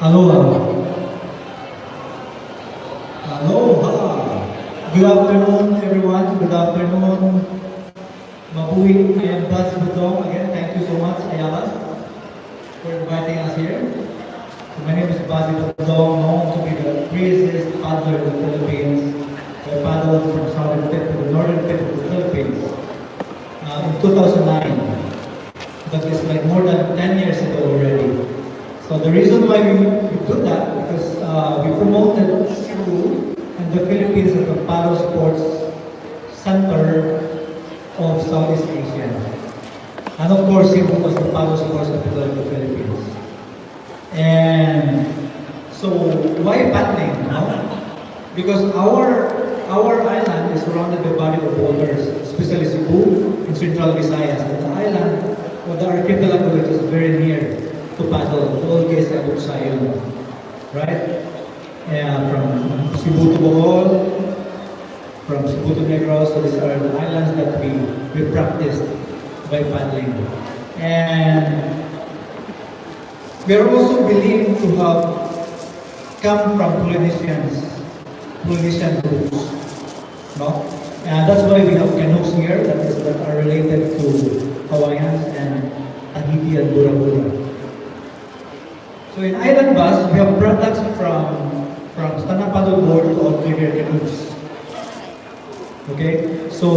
Aloha. Aloha. Good afternoon, everyone. Good afternoon. Mabuhi. I am Buzz Budong. Again, thank you so much, Ayala, for inviting us here. So my name is Buzz Budong, known to be the craziest paddler in the Philippines. I paddled from southern tip to the northern tip of the Philippines in 2009. That is like more than 10 years ago already. So the reason why we do that, because we promoted Cebu and the Philippines as the Watersports center of Southeast Asia. And of course, Cebu was the Watersports capital of the Philippines. And so why paddling? No? Because our island is surrounded by body of waters, especially Cebu in Central Visayas. And the island, or the archipelago, which is very near to paddle, to all case Sayon, right? From Cebu to Bohol, from Cebu to Negros, so these are the islands that we practiced by paddling. And we are also believed to have come from Polynesian roots, no? And that's why we have canoes here that are related to Hawaiians and Tahiti and Bura Bura. So in Island Bus, we have products from stand-up paddleboard to outrigger canoes. Okay, so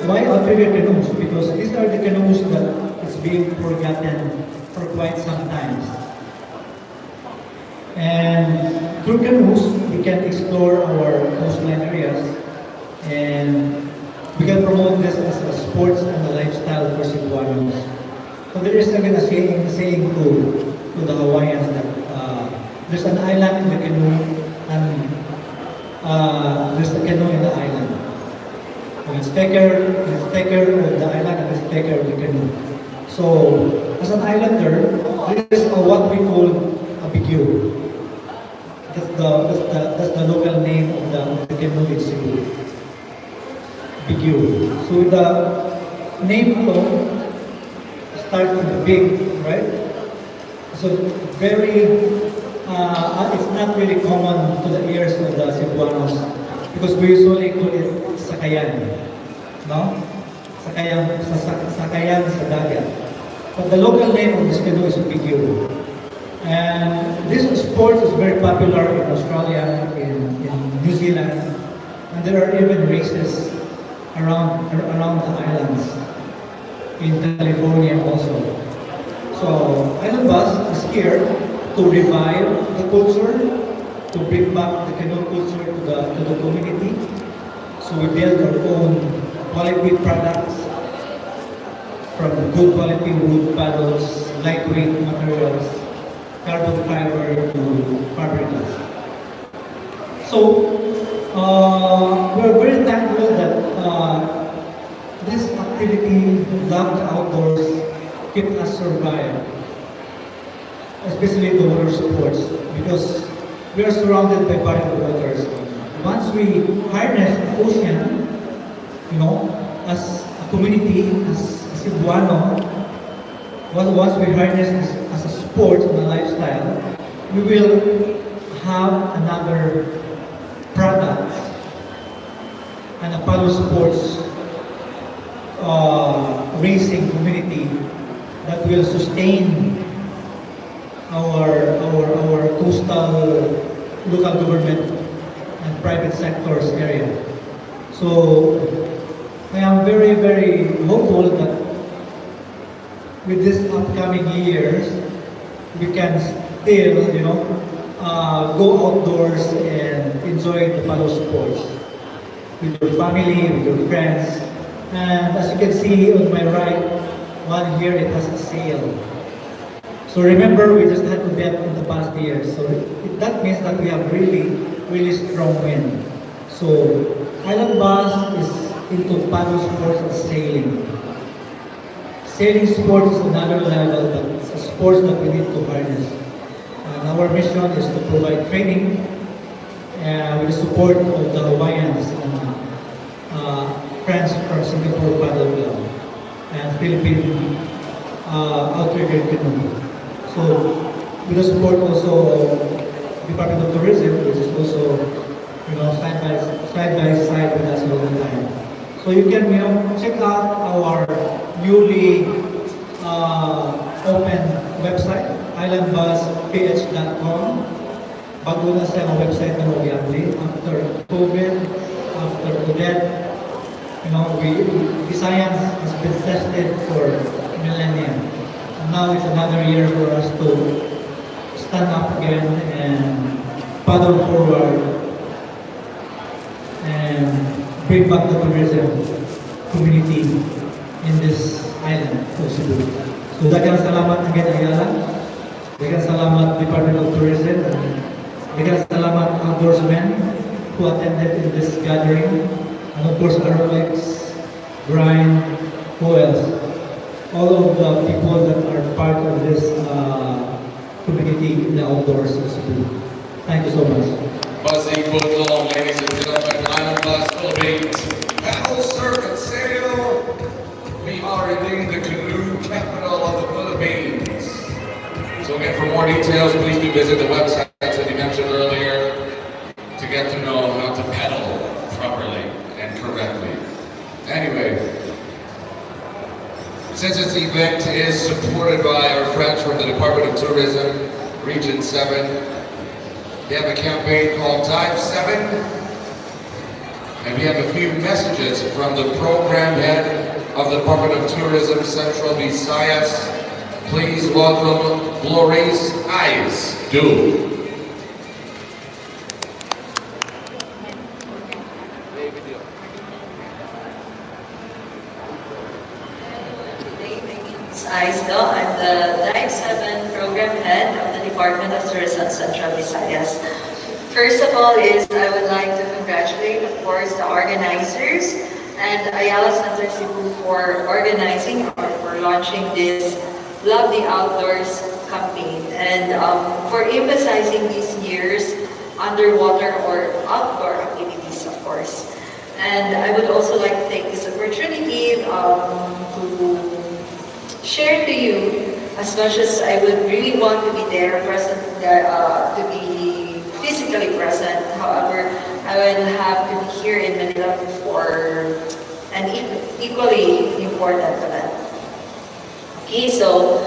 why outrigger canoes? Because these are the canoes that is being forgotten for quite some time. And through canoes, we can explore our coastline areas and we can promote this as a sports and a lifestyle for Cebuanos. So there is again a saying to the Hawaiians that there's an island in the canoe and there's a canoe in the island. And it's taker of the island and it's taker of the canoe. So as an islander, this is what we call a bigyo. That's the local name of the canoe in Cebu. Bigyo. So the name alone starts with the big, right? So it's not really common to the ears of the Cebuanos because we usually call it sakayan, no? Sakayan sa dagat. But the local name of this canoe is bigyo. And this sport is very popular in Australia, in New Zealand, and there are even races around the islands, in California also. So Island Bus is here to revive the culture, to bring back the canoe culture to the community. So we build our own quality products from good quality wood paddles, lightweight materials, carbon fiber to fiberglass. So we're very thankful that this activity, love the outdoors, keep us survive, especially the water sports, because we are surrounded by body of waters. Once we harness the ocean, as a community, as a Cebuano, once we harness this as a sport and a lifestyle, we will have another product and a paddle sports racing community that will sustain our coastal local government and private sectors area. So I am very, very hopeful that with this upcoming years, we can still, go outdoors and enjoy the paddle sports with your family, with your friends. And as you can see on my right, one here it has a sail. So remember, we just had to bet in the past years. So that means that we have really, really strong wind. So Island Bus is into paddle sports and sailing. Sailing sports is another level, but it's a sport that we need to harness. And our mission is to provide training with the support of the Hawaiians and friends from Singapore Paddle Club and Philippine Outrigger Canoe. So with the support also of Department of Tourism, which is also, side by side with us all the time. So you can, check out our newly open website, islandbusph.com. Bago na siya ang website na obviously. After COVID, after Odette, science has been tested for millennia. And now it's another year for us to stand up again and paddle forward and bring back the tourism community in this island of Cebu. So daghang salamat again Ayala. Daghang salamat Department of Tourism. Daghang salamat outdoorsmen who attended in this gathering. And of course Aerolex, Brian, who else? All of the people that are part of this community in the outdoors of Cebu. Thank you so much. Buzzing football, ladies and gentlemen, Island Bus Philippines, paddle circuit sail. We are indeed the canoe capital of the Philippines. So again, for more details, please do visit the websites that you mentioned earlier to get to know how to paddle properly and correctly. Anyway, since this event is supported by our friends from the Department of Tourism, Region 7, they have a campaign called Dive 7, and we have a few messages from the program head of the Department of Tourism, Central Visayas. Please welcome Glori's Eyes. Do. Aisdo. I'm the Dive 7 Program Head of the Department of Tourism Central Visayas. First of all I would like to congratulate, of course, the organizers and Ayala Center Cebu for organizing or for launching this Love the Outdoors campaign and for emphasizing these year's underwater or outdoor activities, of course. And I would also like to take this opportunity to share to you, as much as I would really want to be there, present, to be physically present. However, I will have to be here in Manila for an equally important event. Okay, so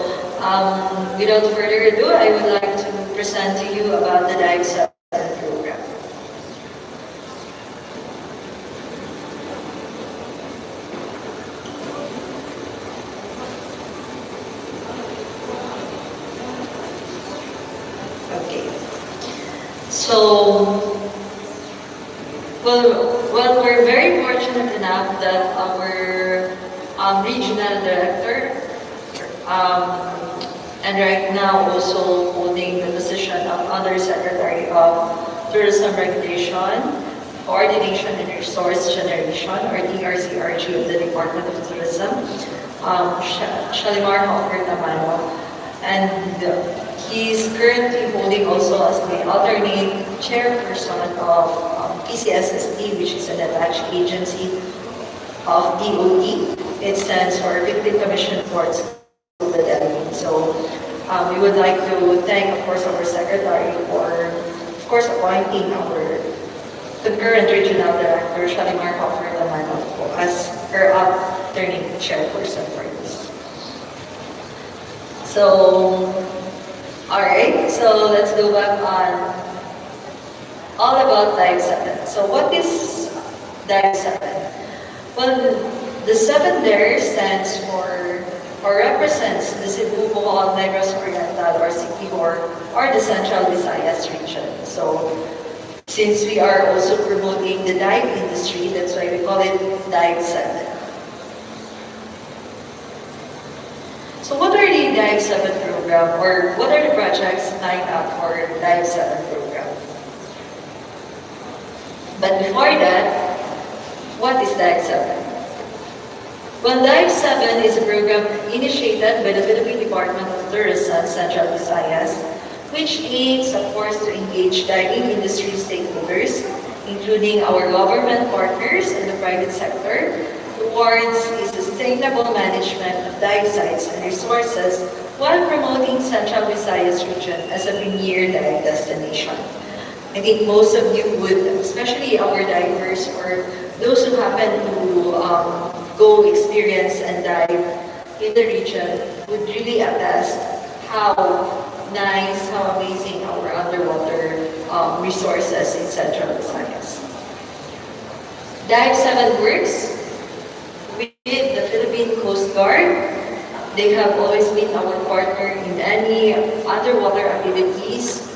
without further ado, I would like to present to you about the Dive 7 program. So, well, we're very fortunate enough that our regional director, and right now also holding the position of Undersecretary of Tourism Regulation, Coordination and Resource Generation, or DRCRG of the Department of Tourism, Shalimar Hoffer Namano. And he's currently holding also as the alternate chairperson of PCSSD, which is an attached agency of DOT. It stands for Victim Commission Towards the Dead. So we would like to thank, of course, our secretary for, of course, appointing our concurrent regional director, Shalimar Hoffer Namano, as her alternate chairperson for this. So, alright, so let's go back on all about Dive 7. So what is Dive 7? Well, the 7 there stands for, or represents the Cebu, Bohol, Negros Oriental, or Siquijor, or the Central Visayas region. So, since we are also promoting the dive industry, that's why we call it Dive 7. So what are the Dive 7 program, or what are the projects lined up for Dive 7 program? But before that, what is Dive 7? Well, Dive 7 is a program initiated by the Philippine Department of Tourism, Central Visayas, which aims, of course, to engage diving industry stakeholders, including our government partners and the private sector, towards a sustainable management of dive sites and resources while promoting Central Visayas region as a premier dive destination. I think most of you would, especially our divers or those who happen to go experience and dive in the region, would really attest how nice, how amazing our underwater resources in Central Visayas. Dive 7 works with the Philippine Coast Guard. They have always been our partner in any underwater activities,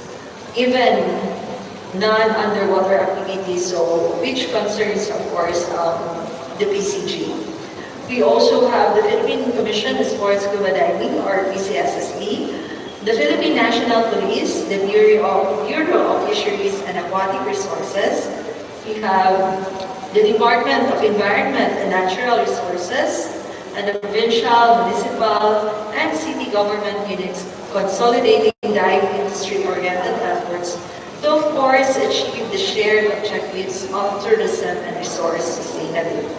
even non-underwater activities, so which concerns, of course, the PCG. We also have the Philippine Commission on Sports Scuba Diving, or PCSSD, the Philippine National Police, the Bureau of Fisheries and Aquatic Resources. We have the Department of Environment and Natural Resources, and the provincial, municipal, and city government units consolidating dive industry-oriented efforts to, of course, achieve the shared objectives of tourism and resource sustainability.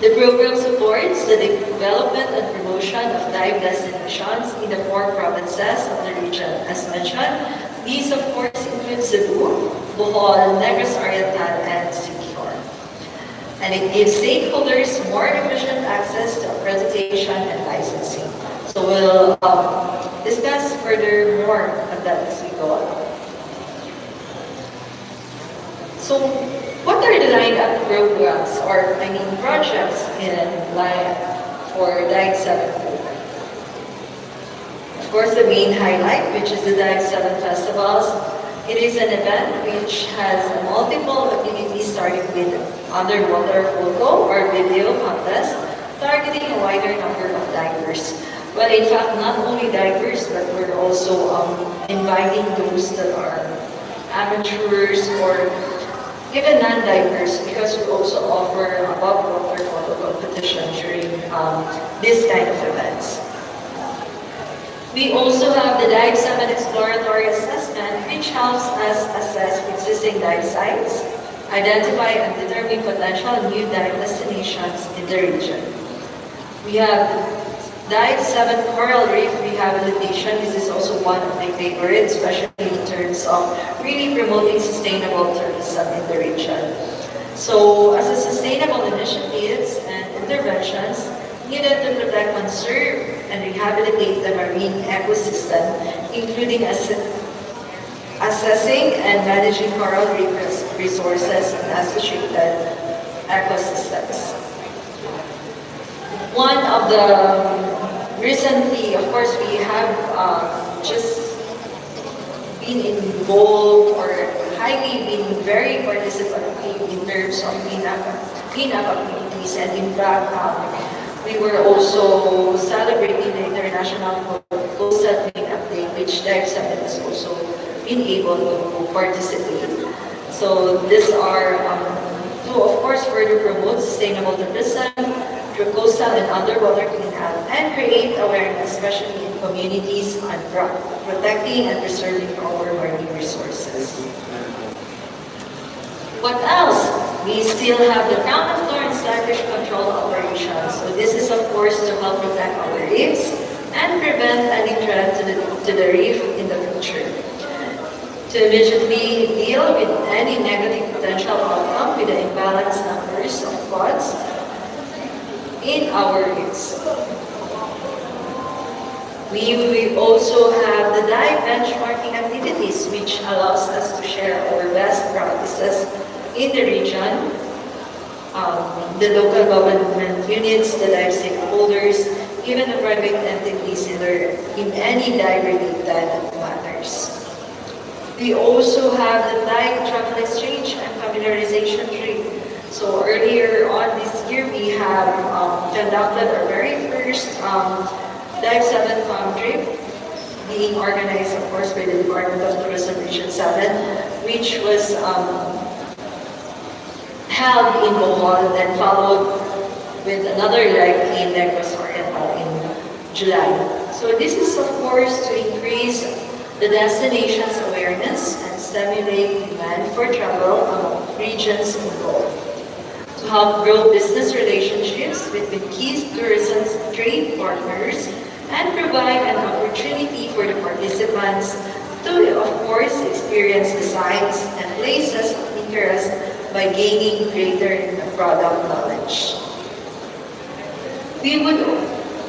The program supports the development and promotion of dive destinations in the 4 provinces of the region. As mentioned, these of course include Cebu, Bohol, Negros Oriental, and Siquijor. And it gives stakeholders more efficient access to accreditation and licensing. So we'll discuss further more on that as we go on. So what are the lineup programs, or projects in lineup for Dive 7? Of course, the main highlight, which is the Dive 7 Festivals. It is an event which has multiple activities starting with underwater photo or video contest, targeting a wider number of divers. Well, in fact, not only divers, but we're also inviting those that are amateurs or even non-divers, because we also offer above water photo competition during this kind of events. We also have the Dive 7 Exploratory Assessment, which helps us assess existing dive sites, identify and determine potential new dive destinations in the region. We have Dive 7 Coral Reef Rehabilitation. This is also one of my favorites, especially in terms of really promoting sustainable tourism in the region. So, as a sustainable initiatives and interventions needed to protect, conserve, and rehabilitate the marine ecosystem, including assessing and managing coral reef resources and associated ecosystems. One of the recently, of course, we have just been involved or highly been very participative in terms of cleanup activities, and in fact, we were also celebrating the International Coastal Cleanup Day, which Dive 7 has also been able to participate. So these are to, of course, further promote sustainable tourism through coastal and underwater cleanup and create awareness, especially in communities, on protecting and preserving our marine resources. What else? We still have the Crown of Thorns starfish control operations. So this is, of course, to help protect our reefs and prevent any threat to the reef in the future. To immediately deal with any negative potential outcome with the imbalanced numbers of quads in our reefs. We also have the dive benchmarking activities, which allows us to share our best practices in the region, the local government units, the dive stakeholders, even the private entities in any dive-related matters. We also have the dive travel exchange and familiarization trip. So earlier on this year, we have conducted our very first Dive 7 farm trip, being organized, of course, by the Department of Tourism Region 7, which was held in Bohol and followed with another leg in Negros Oriental in July. So this is, of course, to increase the destination's awareness and stimulate demand for travel among regions involved. To help grow business relationships between key tourism trade partners and provide an opportunity for the participants to, of course, experience the sites and places of interest by gaining greater product knowledge. We would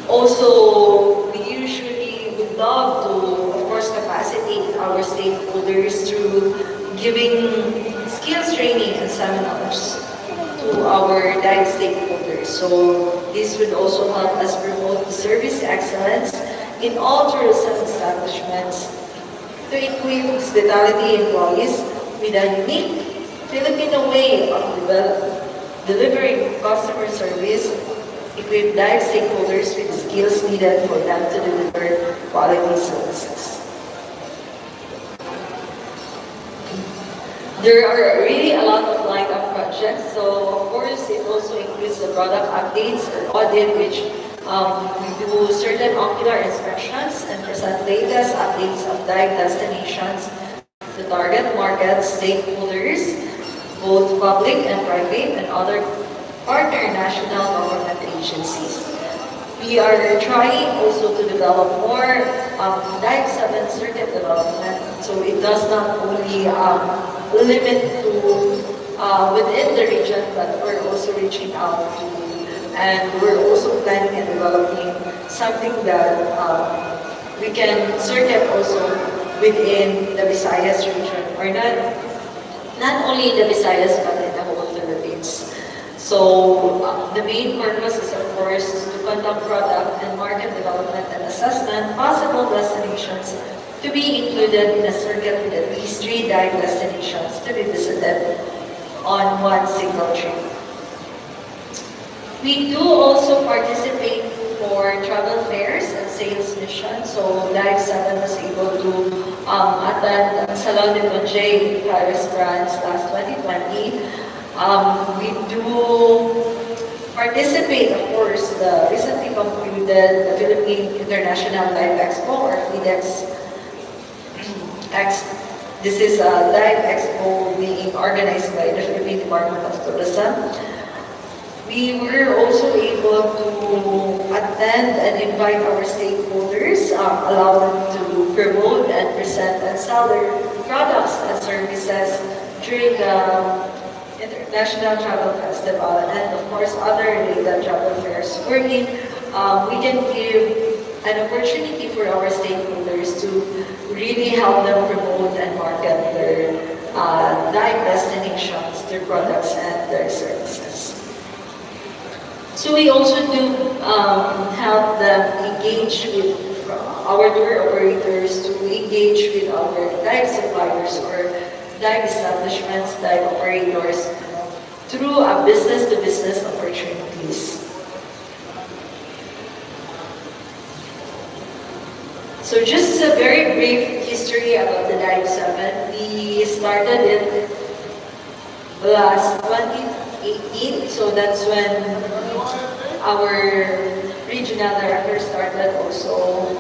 also, we usually would love to, of course, capacitate our stakeholders through giving skills training and seminars to our direct stakeholders. So this would also help us promote the service excellence in all tourism establishments to equip hospitality employees with a unique Filipino way of delivering customer service, equip direct stakeholders with the skills needed for them to deliver quality services. There are really a lot of lineup projects, so of course it also includes the product updates or audit, which we do certain ocular inspections and present latest updates of dive destinations to target market stakeholders, both public and private, and other partner national government agencies. We are trying also to develop more Dive 7 circuit development, so it does not only limit to within the region, but we're also reaching out to, and we're also planning and developing something that we can circuit also within the Visayas region, or not only in the Visayas, but in the whole Philippines. So the main purpose is, of course, to conduct product and market development and assessment possible destinations to be included in a circuit with at least 3 dive destinations to be visited on one single trip. We do also participate for travel fairs and sales missions. So Dive 7 was able to attend Salon de Monge in Paris, France last 2020. We do participate, of course, the recently concluded the Philippine International Dive Expo, or FIDEX. This is a Dive Expo being organized by the Philippine Department of Tourism. We were also able to attend and invite our stakeholders, allow them to promote and present and sell their products and services during the International Travel Festival, and of course other related travel fairs, wherein we can give an opportunity for our stakeholders to really help them promote and market their dive destinations, their products, and their services. So we also do help them engage with our tour operators, to engage with our dive suppliers or dive establishments, dive operators, through a business-to-business opportunities. So just a very brief history about the Dive 7. We started it last 2018, so that's when our regional director started also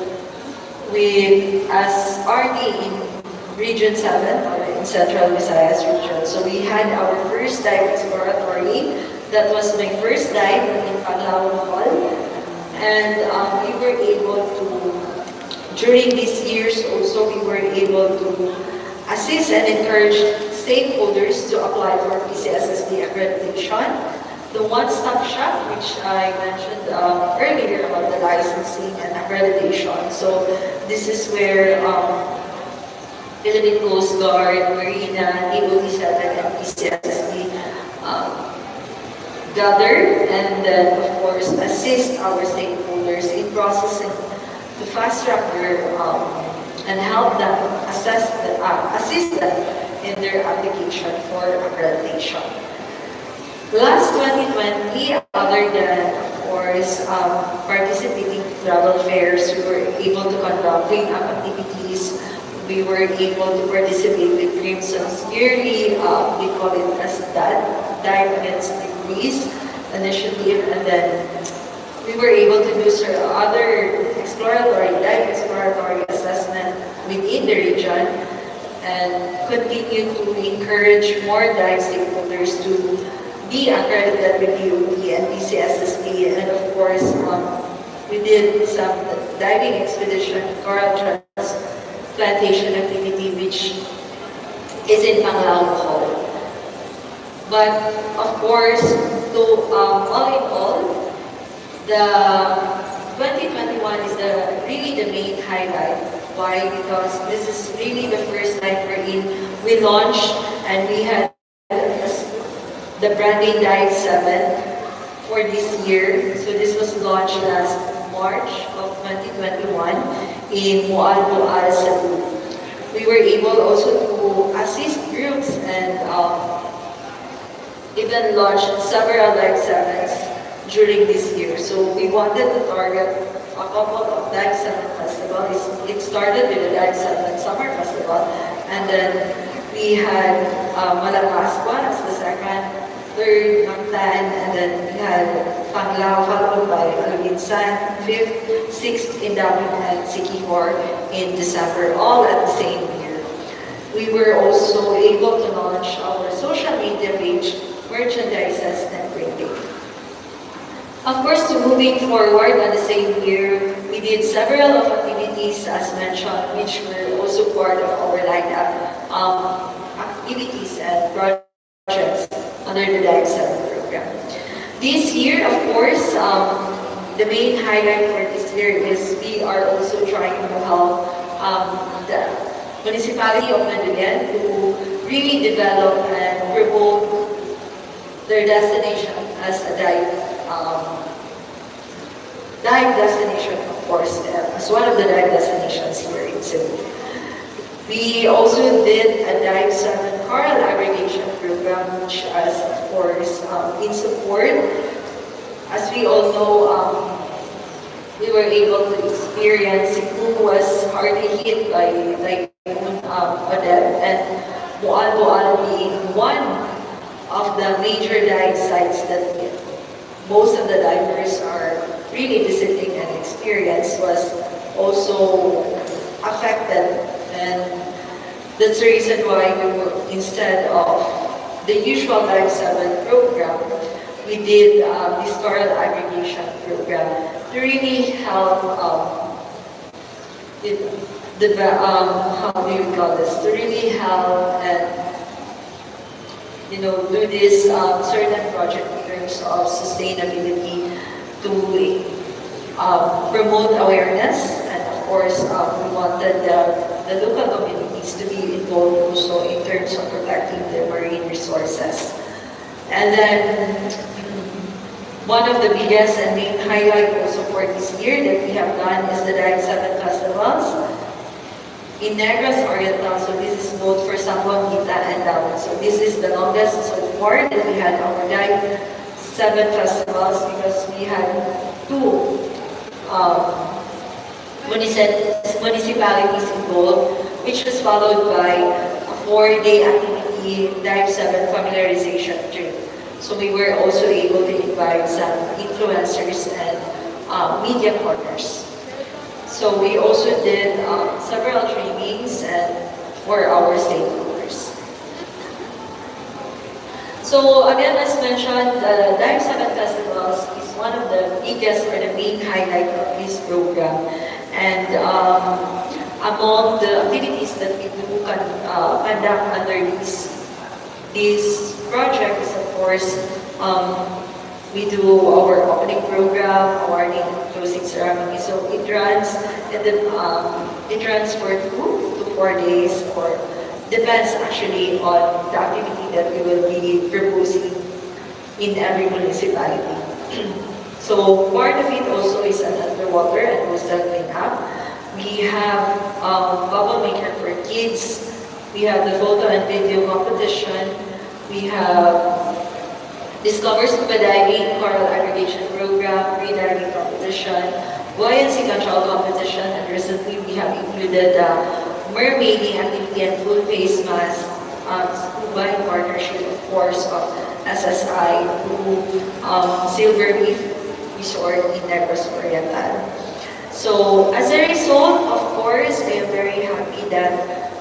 with as RD in Region 7, or in Central Visayas region. So we had our first dive exploratory. That was my first dive in Palawan Hall. And we were able to, during these years also, we were able to assist and encourage stakeholders to apply for PCSSD accreditation. The one-stop shop, which I mentioned earlier about the licensing and accreditation. So this is where Philippine Coast Guard, Marina, DOT-7, and PCSSD gather, and then of course assist our stakeholders in processing to fast-track their and help them assist them in their application for accreditation. Last 2020, other than of course participating in travel fairs, we were able to conduct clean-up activities. We were able to participate with Crimson's yearly, we call it as that, Dive Against Degrees initiative, and then we were able to do other dive exploratory assessment within the region, and continue to encourage more dive stakeholders to be accredited with DOT and PCSSD, and of course we did some diving expedition, coral transplantation activity, which is in Panglao, Bohol. But of course, to all in all, the 2021 is really the main highlight. Why? Because this is really the first time we launched and we had the branding Dive 7 for this year. So this was launched last March of 2021 in Mual, Cebu. We were able also to assist groups and even launch several Dive 7s during this year. So we wanted to target a couple of Dive 7 festivals. It started with the Dive 7 Summer Festival, and then we had Malapascua as the second, third Mactan, and then we had Panglao, followed by Alubinsan, fifth, sixth in Davao, and Siquijor in December, all at the same year. We were also able to launch our social media page, merchandises, and printing. Of course, moving forward on the same year, we did several of activities as mentioned, which were also part of our lineup activities and projects under the Dive 7 program. This year, of course, the main highlight for this year is we are also trying to help the municipality of Mandagan to really develop and promote their destination as a dive destination, of course, as one of the dive destinations here in Cebu. We also did a Dive 7 coral aggregation program, which is, of course, in support. As we all know, we were able to experience Cebu was hardly hit by Typhoon Odette, and Mual being one of the major dive sites that most of the divers are really visiting and experience was also affected. And that's the reason why we were, instead of the usual Dive 7 program, we did this coral aggregation program to really help how do you call this? To really help and do this certain project in terms of sustainability to promote awareness, and of course we wanted the local communities to be involved also in terms of protecting their marine resources. And then one of the biggest and main highlight also for this year that we have done is the Dive 7 festivals in Negros Oriental. So this is both for Sambuanga and Davao. So this is the longest so far that we had our Dive 7 festivals, because we had two municipalities involved, which was followed by a 4-day activity Dive 7 familiarization trip. So we were also able to invite some influencers and media partners. So we also did several trainings and for our stakeholders. So again, as mentioned, the Dive 7 Festivals is one of the biggest or the main highlight of this program. And among the activities that we do conduct under this project is, of course, we do our opening program, awarding and closing ceremony. So it runs for 2 to 4 days, or depends actually on the activity that we will be proposing in every municipality. So part of it also is an underwater and coastal cleanup. We have bubble maker for kids. We have the photo and video competition. We have Discover Scuba Diving, Coral Aggregation Program, Free-Diving Competition, Buoyancy Control Competition, and recently we have included the mermaiding activity and full face mask scuba in partnership, of course, of SSI to Silver Reef Resort in Negros Oriental. So as a result, of course, I am very happy that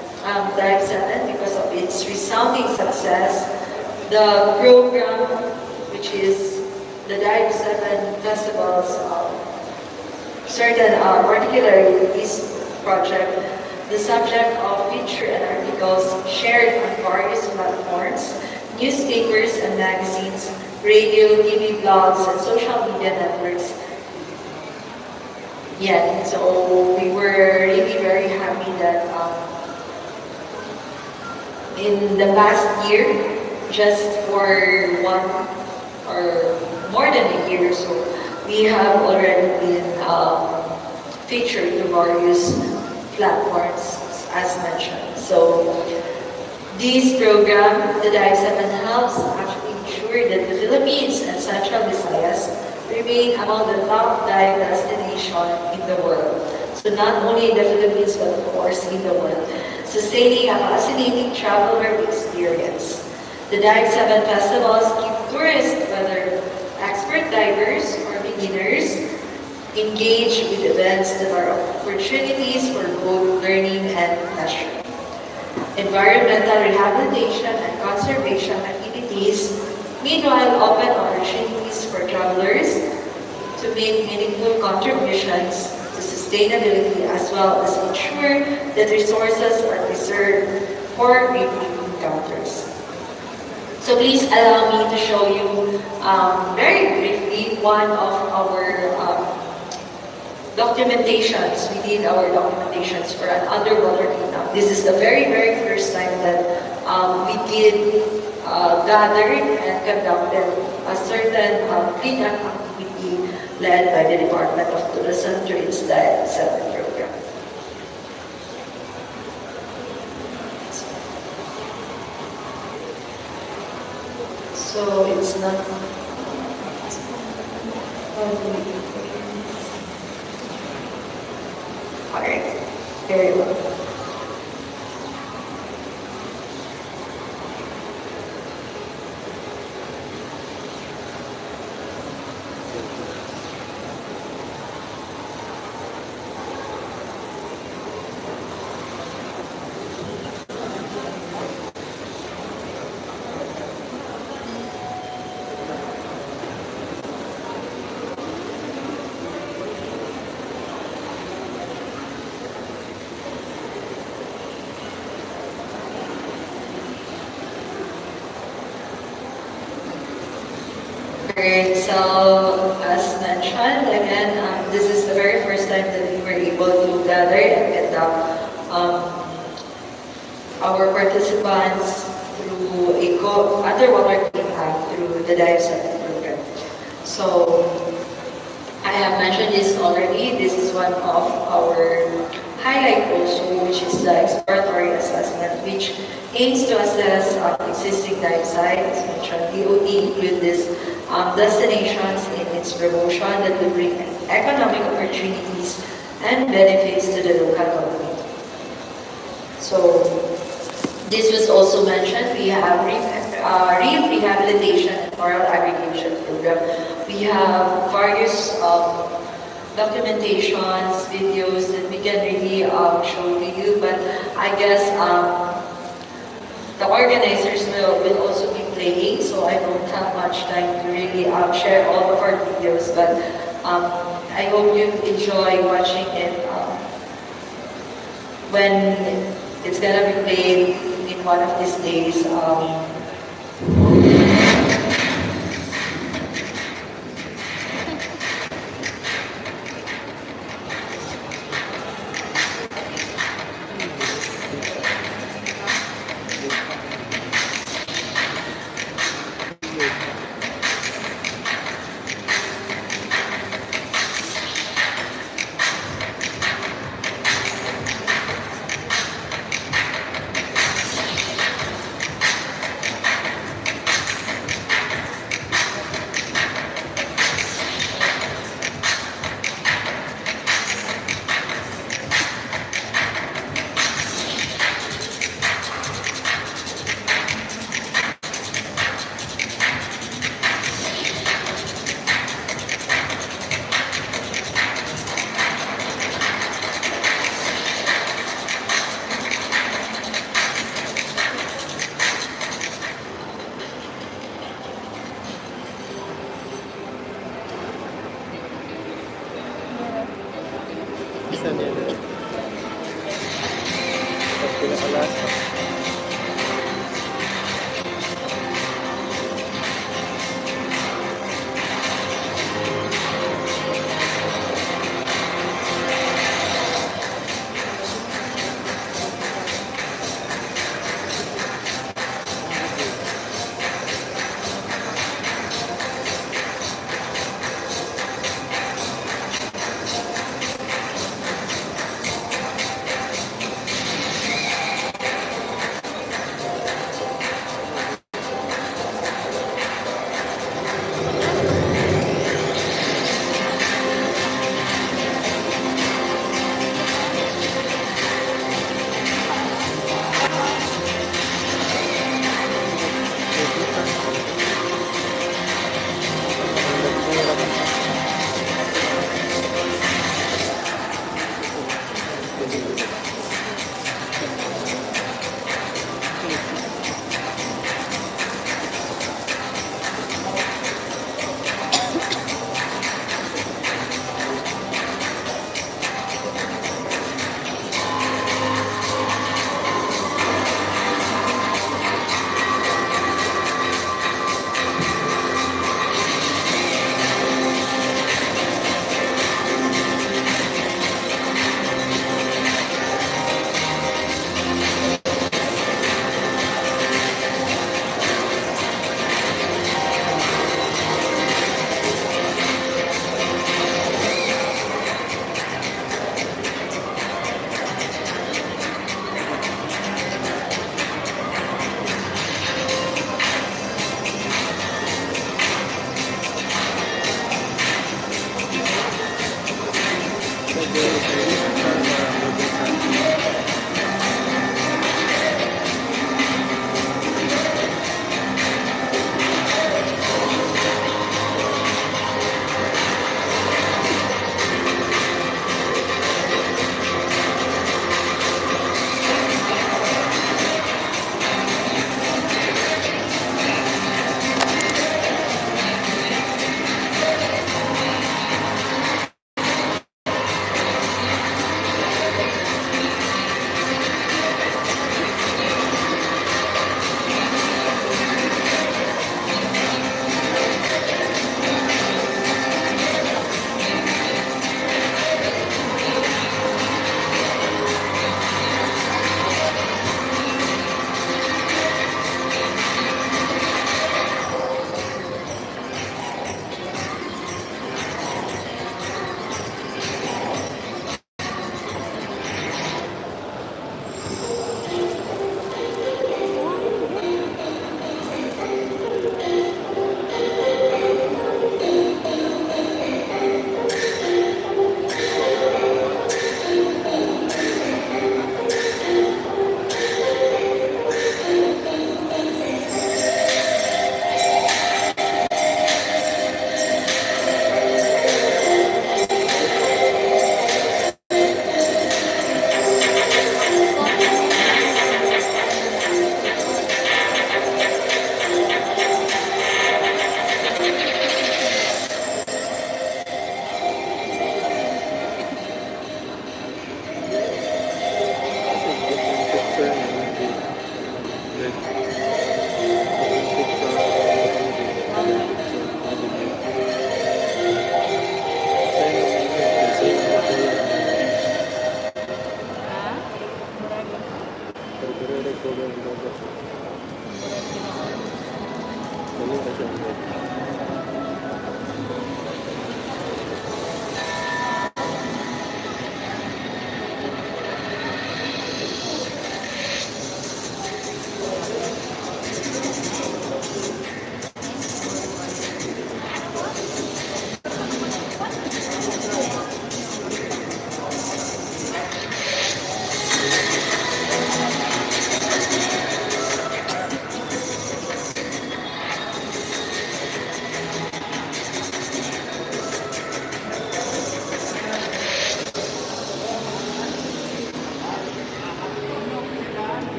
Dive 7, because of its resounding success, the program, which is the Dive 7 Festivals, certain, particularly this project, the subject of feature and articles shared on various platforms, newspapers and magazines, radio, TV, blogs, and social media networks. Yeah, so we were really very happy that in the past year, just for one or more than a year or so, we have already been featured to various platforms, as mentioned. So this program, the Dive 7, helps actually ensure that the Philippines and Central Visayas remain among the top dive destinations in the world. So not only in the Philippines, but of course in the world, sustaining a fascinating traveler experience. The Dive 7 festivals keep tourists, whether expert divers or beginners, engaged with events that are opportunities for both learning and pleasure. Environmental rehabilitation and conservation activities, meanwhile, open opportunities for travelers to make meaningful contributions to sustainability as well as ensure that resources are preserved for repeat encounters. So please allow me to show you very briefly one of our documentations. We did our documentations for an underwater cleanup. This is the very, very first time that we did gather and conducted a certain cleanup activity led by the Department of Tourism through its Dive 7 program. So it's not. Alright, very well. Alright, so as mentioned, again, this is the very first time that we were able to gather and conduct our participants through a underwater cleanup through the Dive 7 program. So I have mentioned this already. This is one of our highlight also, which is the exploratory assessment, which aims to assess existing dive sites, which are DOT include these destinations in its promotion that will bring economic opportunities and benefits to the local community. So this was also mentioned. We have reef rehabilitation and coral aggregation program. We have various documentations, videos that we can really show to you, but I guess the organizers will also be playing, so I don't have much time to really share all of our videos, but I hope you enjoy watching it when it's gonna be played in one of these days.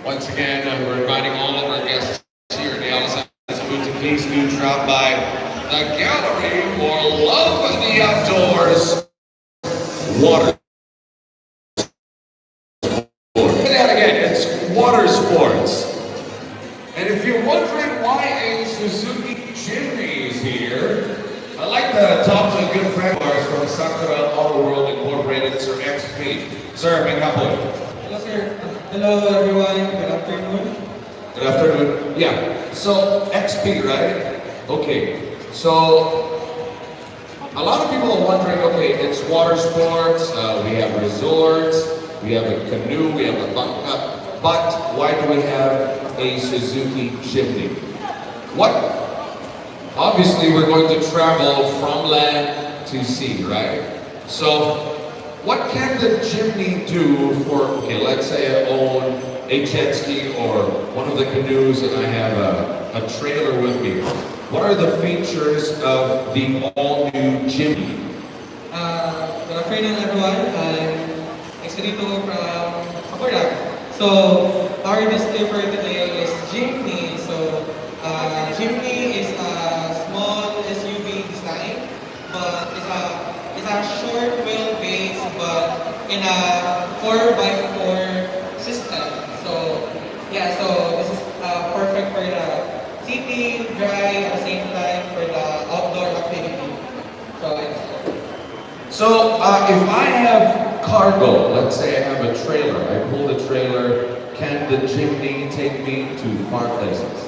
Once again, we're inviting all of our guests here in the Alice Cebu to please do drop by the gallery for Love of the Outdoors Water. Say that again, it's Watersports. And if you're wondering why a Suzuki Jimny is here, I'd like to talk to a good friend of ours from Sakura Auto World Incorporated, Sir XP. Sir, may I help you? Hello, sir. Hello, everyone. Good afternoon. Good afternoon. Yeah. So XP, right? Okay. So a lot of people are wondering. Okay, it's water sports. We have resorts. We have a canoe. We have a bangka. But why do we have a Suzuki Jimny? What? Obviously, we're going to travel from land to sea, right? So what can the Jimny do for, okay, let's say I own a jet ski or one of the canoes and I have a trailer with me. What are the features of the all-new Jimny? Good afternoon, everyone. I'm Excelito from Kaporak. So, our display for today is Jimny. So, Jimny is a small SUV design, but it's a short wheelbase, but in a 4x4 system. So, yeah, so this is perfect for the city, dry, at the same time for the outdoor activity. So if I have cargo, let's say I have a trailer, I pull the trailer, can the Jimny take me to far places?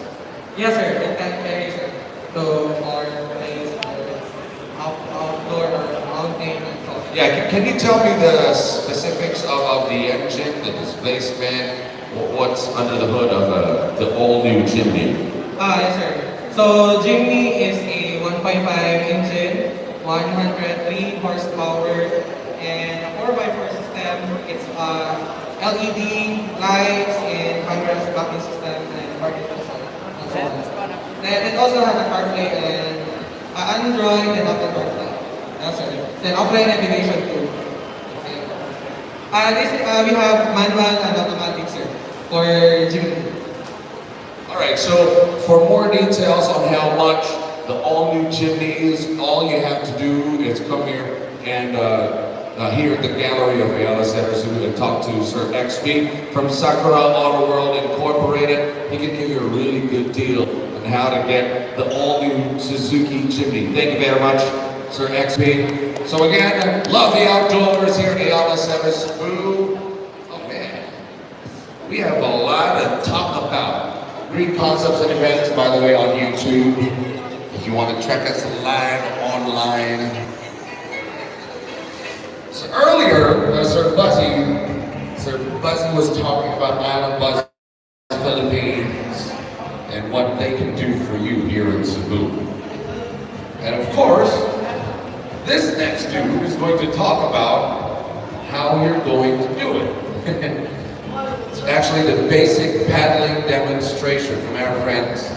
Yes, sir. It can carry, sir, to our place, outdoor or mountain and so on. Yeah, can you tell me the specifics of the engine, the displacement, what's under the hood of the all-new Jimny? Yes, sir. So, Jimny is a 1.5 engine, 103 horsepower, and a 4x4 system. It's LED lights and cameras, blocking system, and parking system. Then it also has a CarPlay and Android and Apple CarPlay. That's right. Then offline navigation too. Okay. We have manual and automatic, sir, for Jimny. Alright, so for more details on how much the all-new Jimny is, all you have to do is come here and here at the gallery of Ayala Center Cebu and talk to Sir XP from Sakura Auto World Incorporated. He can give you a really good deal on how to get the all-new Suzuki Jimny. Thank you very much, Sir XP. So again, love the outdoors here at Ayala Center Cebu. Oh man, we have a lot to talk about. Green Concepts and Events, by the way, on YouTube. If you want to check us live online. So earlier, Sir Buzzy was talking about Island Buzz Philippines and what they can do for you here in Cebu. And of course, this next dude is going to talk about how you're going to do it. It's actually the basic paddling demonstration from our friends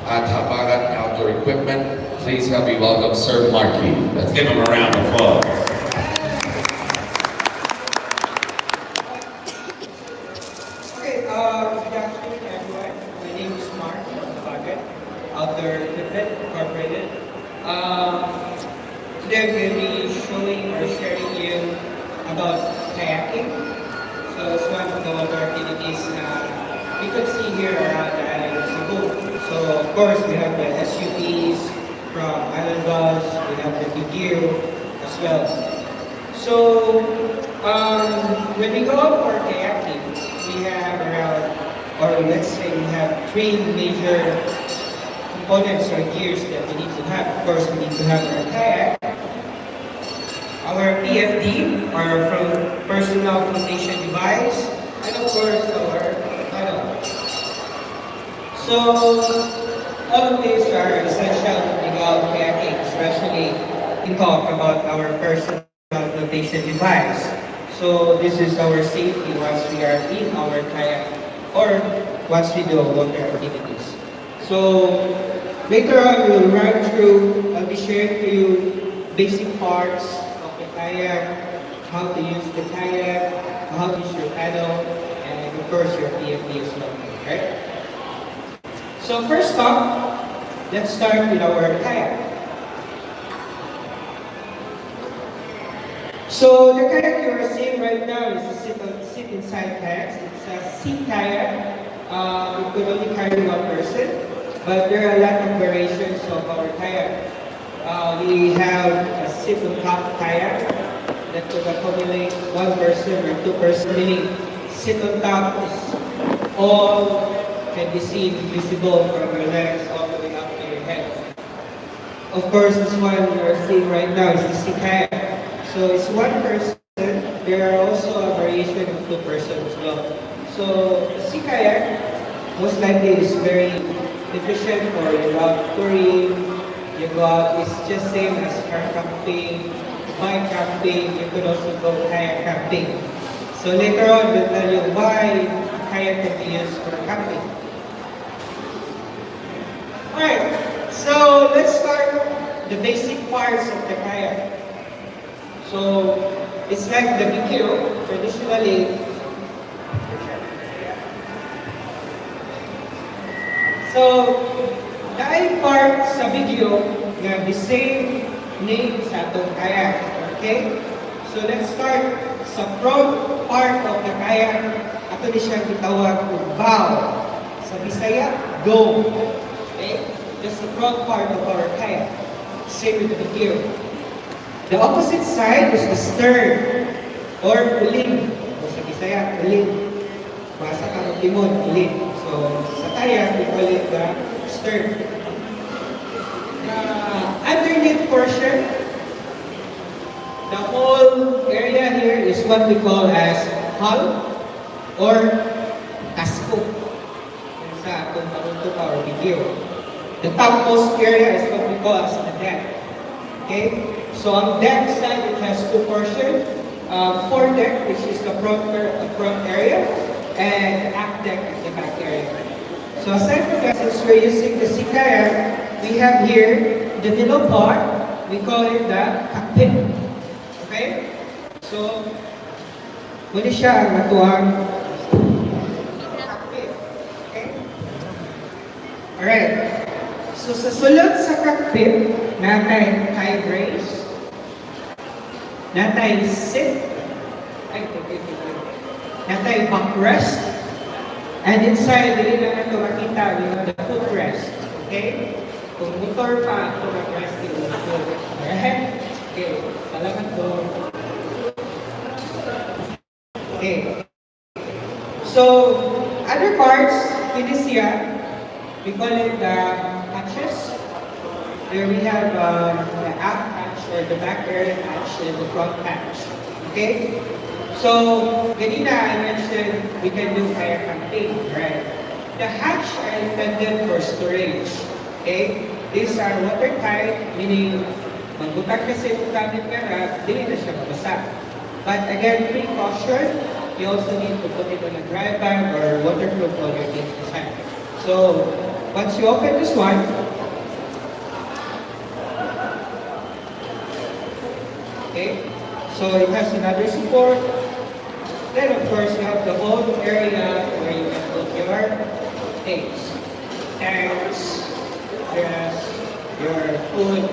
at Habagat Outdoor Equipment. Please help me welcome Sir Markey. Let's give him a round of applause. Okay, good afternoon everyone. My name is Mark from Habagat Outdoor Equipment Incorporated. Today I'm going to be showing or sharing you about kayaking. So it's one of the water activities you can see here around the island of Cebu. So of course we have the SUVs from Island Bus, we have the Tigil as well. So when we go out for kayaking, we have around, or let's say we have three major components or gears that we need to have. Of course we need to have our kayak, our PFD, or from personal flotation device, and of course our paddle. So all of these are essential to go out kayaking, especially we talk about our personal flotation device. So this is our safety once we are in our kayak or once we do water activities. So later on we'll run through, I'll be sharing to you basic parts kayak, how to use the kayak, how to use your paddle, and of course your PFD as well, right? So first off, let's start with our kayak. So the kayak you are seeing right now is a sit inside kayaks. It's a sea kayak. It could only carry one person, but there are a lot of variations of our kayak. We have a sit on top kayak that could accommodate one person or two person. Meaning, sit on top is all can be seen, visible from your legs all the way up to your head. Of course, this one you are seeing right now is the sea kayak. So it's one person. There are also a variation of two persons as well. So the sea kayak most likely is very efficient for you go out touring, you go out, it's just same as car camping, bike camping, you could also go kayak camping. So later on, we'll tell you why kayak can be used for camping. Alright, so let's start the basic parts of the kayak. So it's like the video, traditionally. So, dahil part sa video na the same name sa atong kayak. Okay? So let's start sa front part of the kayak. Ato ni siya gitawag kung bow. Sa Bisaya, dome. Okay? That's the front part of our kayak. Same with the video. The opposite side is the stern or uling. O sa Bisaya, uling. Basa ka ng timon, uling. So sa kayak, we call it the stern. The underneath portion, the whole area here is what we call as hull or casco. Sa atong paruto pa or video. The topmost area is what we call as the deck. Okay? So on deck side, it has two portions. Foredeck, which is the front area, and aft deck is the back area. So aside from that, since we're using the sea kayak, we have here the middle part. We call it the cockpit. Okay? So, muna siya ang natuwang cockpit. Okay? Alright. So sa sulod sa cockpit, natay high brace, natay sit, natay backrest, and inside, dili na nato makita, we have the footrest. Okay? Kung motor pa, ito mag-rest yung foot. Alright? Okay. Salamat po. Okay. So, other parts, ini siya, we call it the hatches. There we have the aft hatch or the back area hatch and the front hatch. Okay? So, ganina I mentioned we can do kayak camping, right? The hatch are intended for storage. Okay? These are watertight, meaning magbutag kasi kung gamit ka na, dili na siya mabasa. But again, precaution, you also need to put it on a dry bag or waterproof while you're taking inside. So, once you open this one, okay, so it has another support. Then of course you have the whole area where you can put your things, tanks, dress, your food,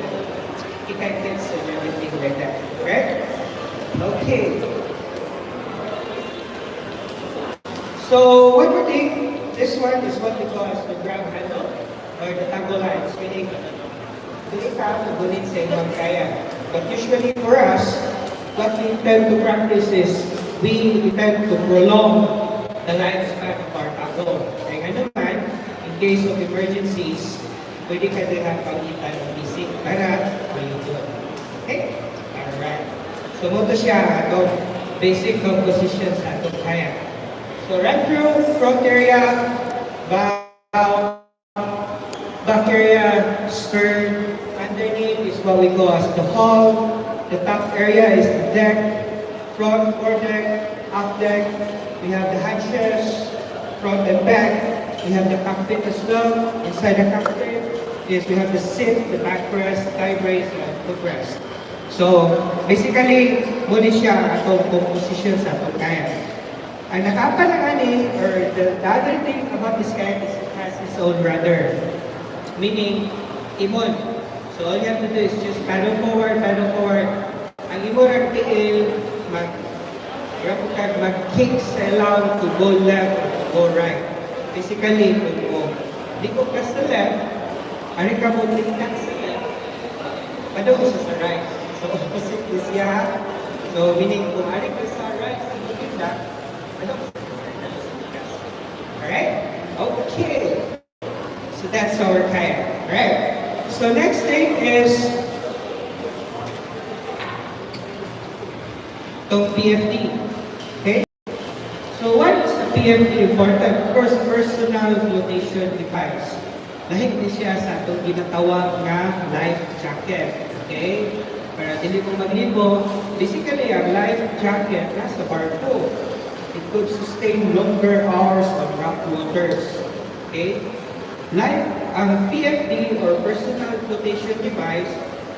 utensils, and everything like that. Right? Okay. So what we think, this one is what we call as the grab handle or the tango lines, meaning dili ka magunit sa ibang kaya. But usually for us, what we tend to practice is we tend to prolong the lifespan of our tango. Kaya nga naman, in case of emergencies, pwede ka din ang pagitan ng basic para maligod. Okay? Alright. So, mo to siya itong basic composition sa itong kayak. So, right through, front area, bow, back area, stern, underneath is what we call as the hull. The top area is the deck, front, foredeck, aft deck. We have the hatches, front and back. We have the cockpit as well. Inside the cockpit is we have the sit, the backrest, tie brace, and footrest. So, basically, muna siya atong composition sa atong kayak. Ang nakapalanganin, or the other thing about this kayak is it has its own rudder. Meaning, imon. So all you have to do is just paddle forward, paddle forward. Ang imon ang tiil, mag-kick sa allow to go left or to go right. Basically, kung mo, di ko ka sa left, ano ka mo tingnan sa left, paano ko sa right. So, opposite is siya. So, meaning kung ano ka sa right, hindi kita, ano ko sa left. Alright? Okay. So, that's our kayak. Alright? So, next thing is itong PFD. Okay? So, what is the PFD important? Of course, personal flotation device. Dahil hindi siya sa itong ginatawag na life jacket. Okay? Para hindi mo maglibo, basically, ang life jacket nasa barko. It could sustain longer hours on rough waters. Okay? Ang PFD or personal flotation device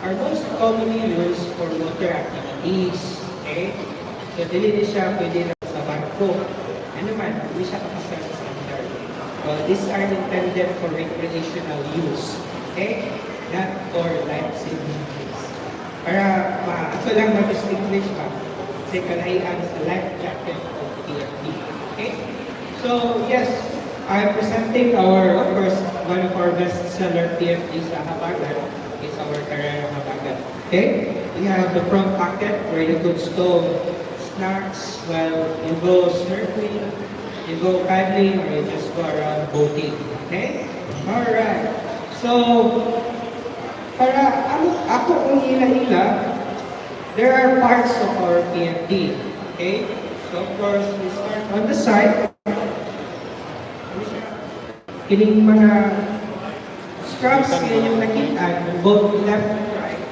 are most commonly used for water activities. Okay? So, dili siya pwede na sa barko. Ano man, hindi siya kapasal sa standard. Well, these are intended for recreational use. Okay? Not for life-saving use. Para, ako lang mag-distinguish pa. Kasi kalahian sa life jacket o PFD. Okay? So, yes, I'm presenting of course, one of our best-seller PFDs sa Habagat is our Carrera Habagat. Okay? We have the front pocket where you could store snacks while you go snorkeling, you go paddling, or you just go around boating. Okay? Alright. So, para ako kung hila-hila, there are parts of our PFD. Okay? So, of course, we start on the side. Kining mga straps yan yung nakita, both left and right.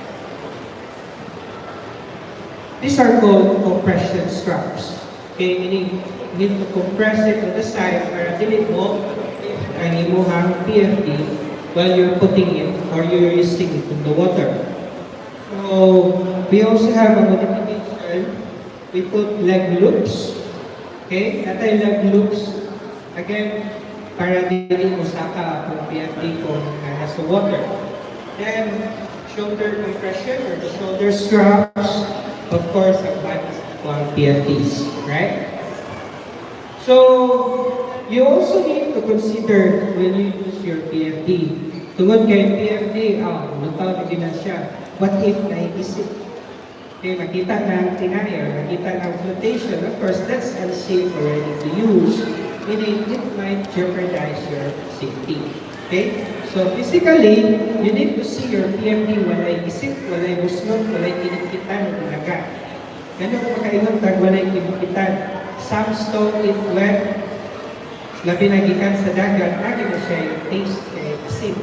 These are called compression straps. Okay, meaning you need to compress it to the side para dili mo ang imuhang PFD while you're putting it or you're using it in the water. So, we also have a modification. We put leg loops. Okay, natay leg loops. Again, para dili mo saka ang PFD kung nasa water. Then, shoulder compression or the shoulder straps. Of course, ang bodies on PFDs, right? So, you also need to consider when you use your PFD. Tungod kay PFD, lutaw na din na siya. What if naiisip? Okay, makita ng tinaya, makita ng flotation. Of course, that's unsafe already to use. Meaning, it might jeopardize your safety. Okay? So, physically, you need to see your PFD walay isip, walay busnog, walay kinikitan, o naga. Ganun kung makaingon tag walay kinikitan. Some stone it wet, labi na gikan sa dagat, lagi na siya yung taste kay asin.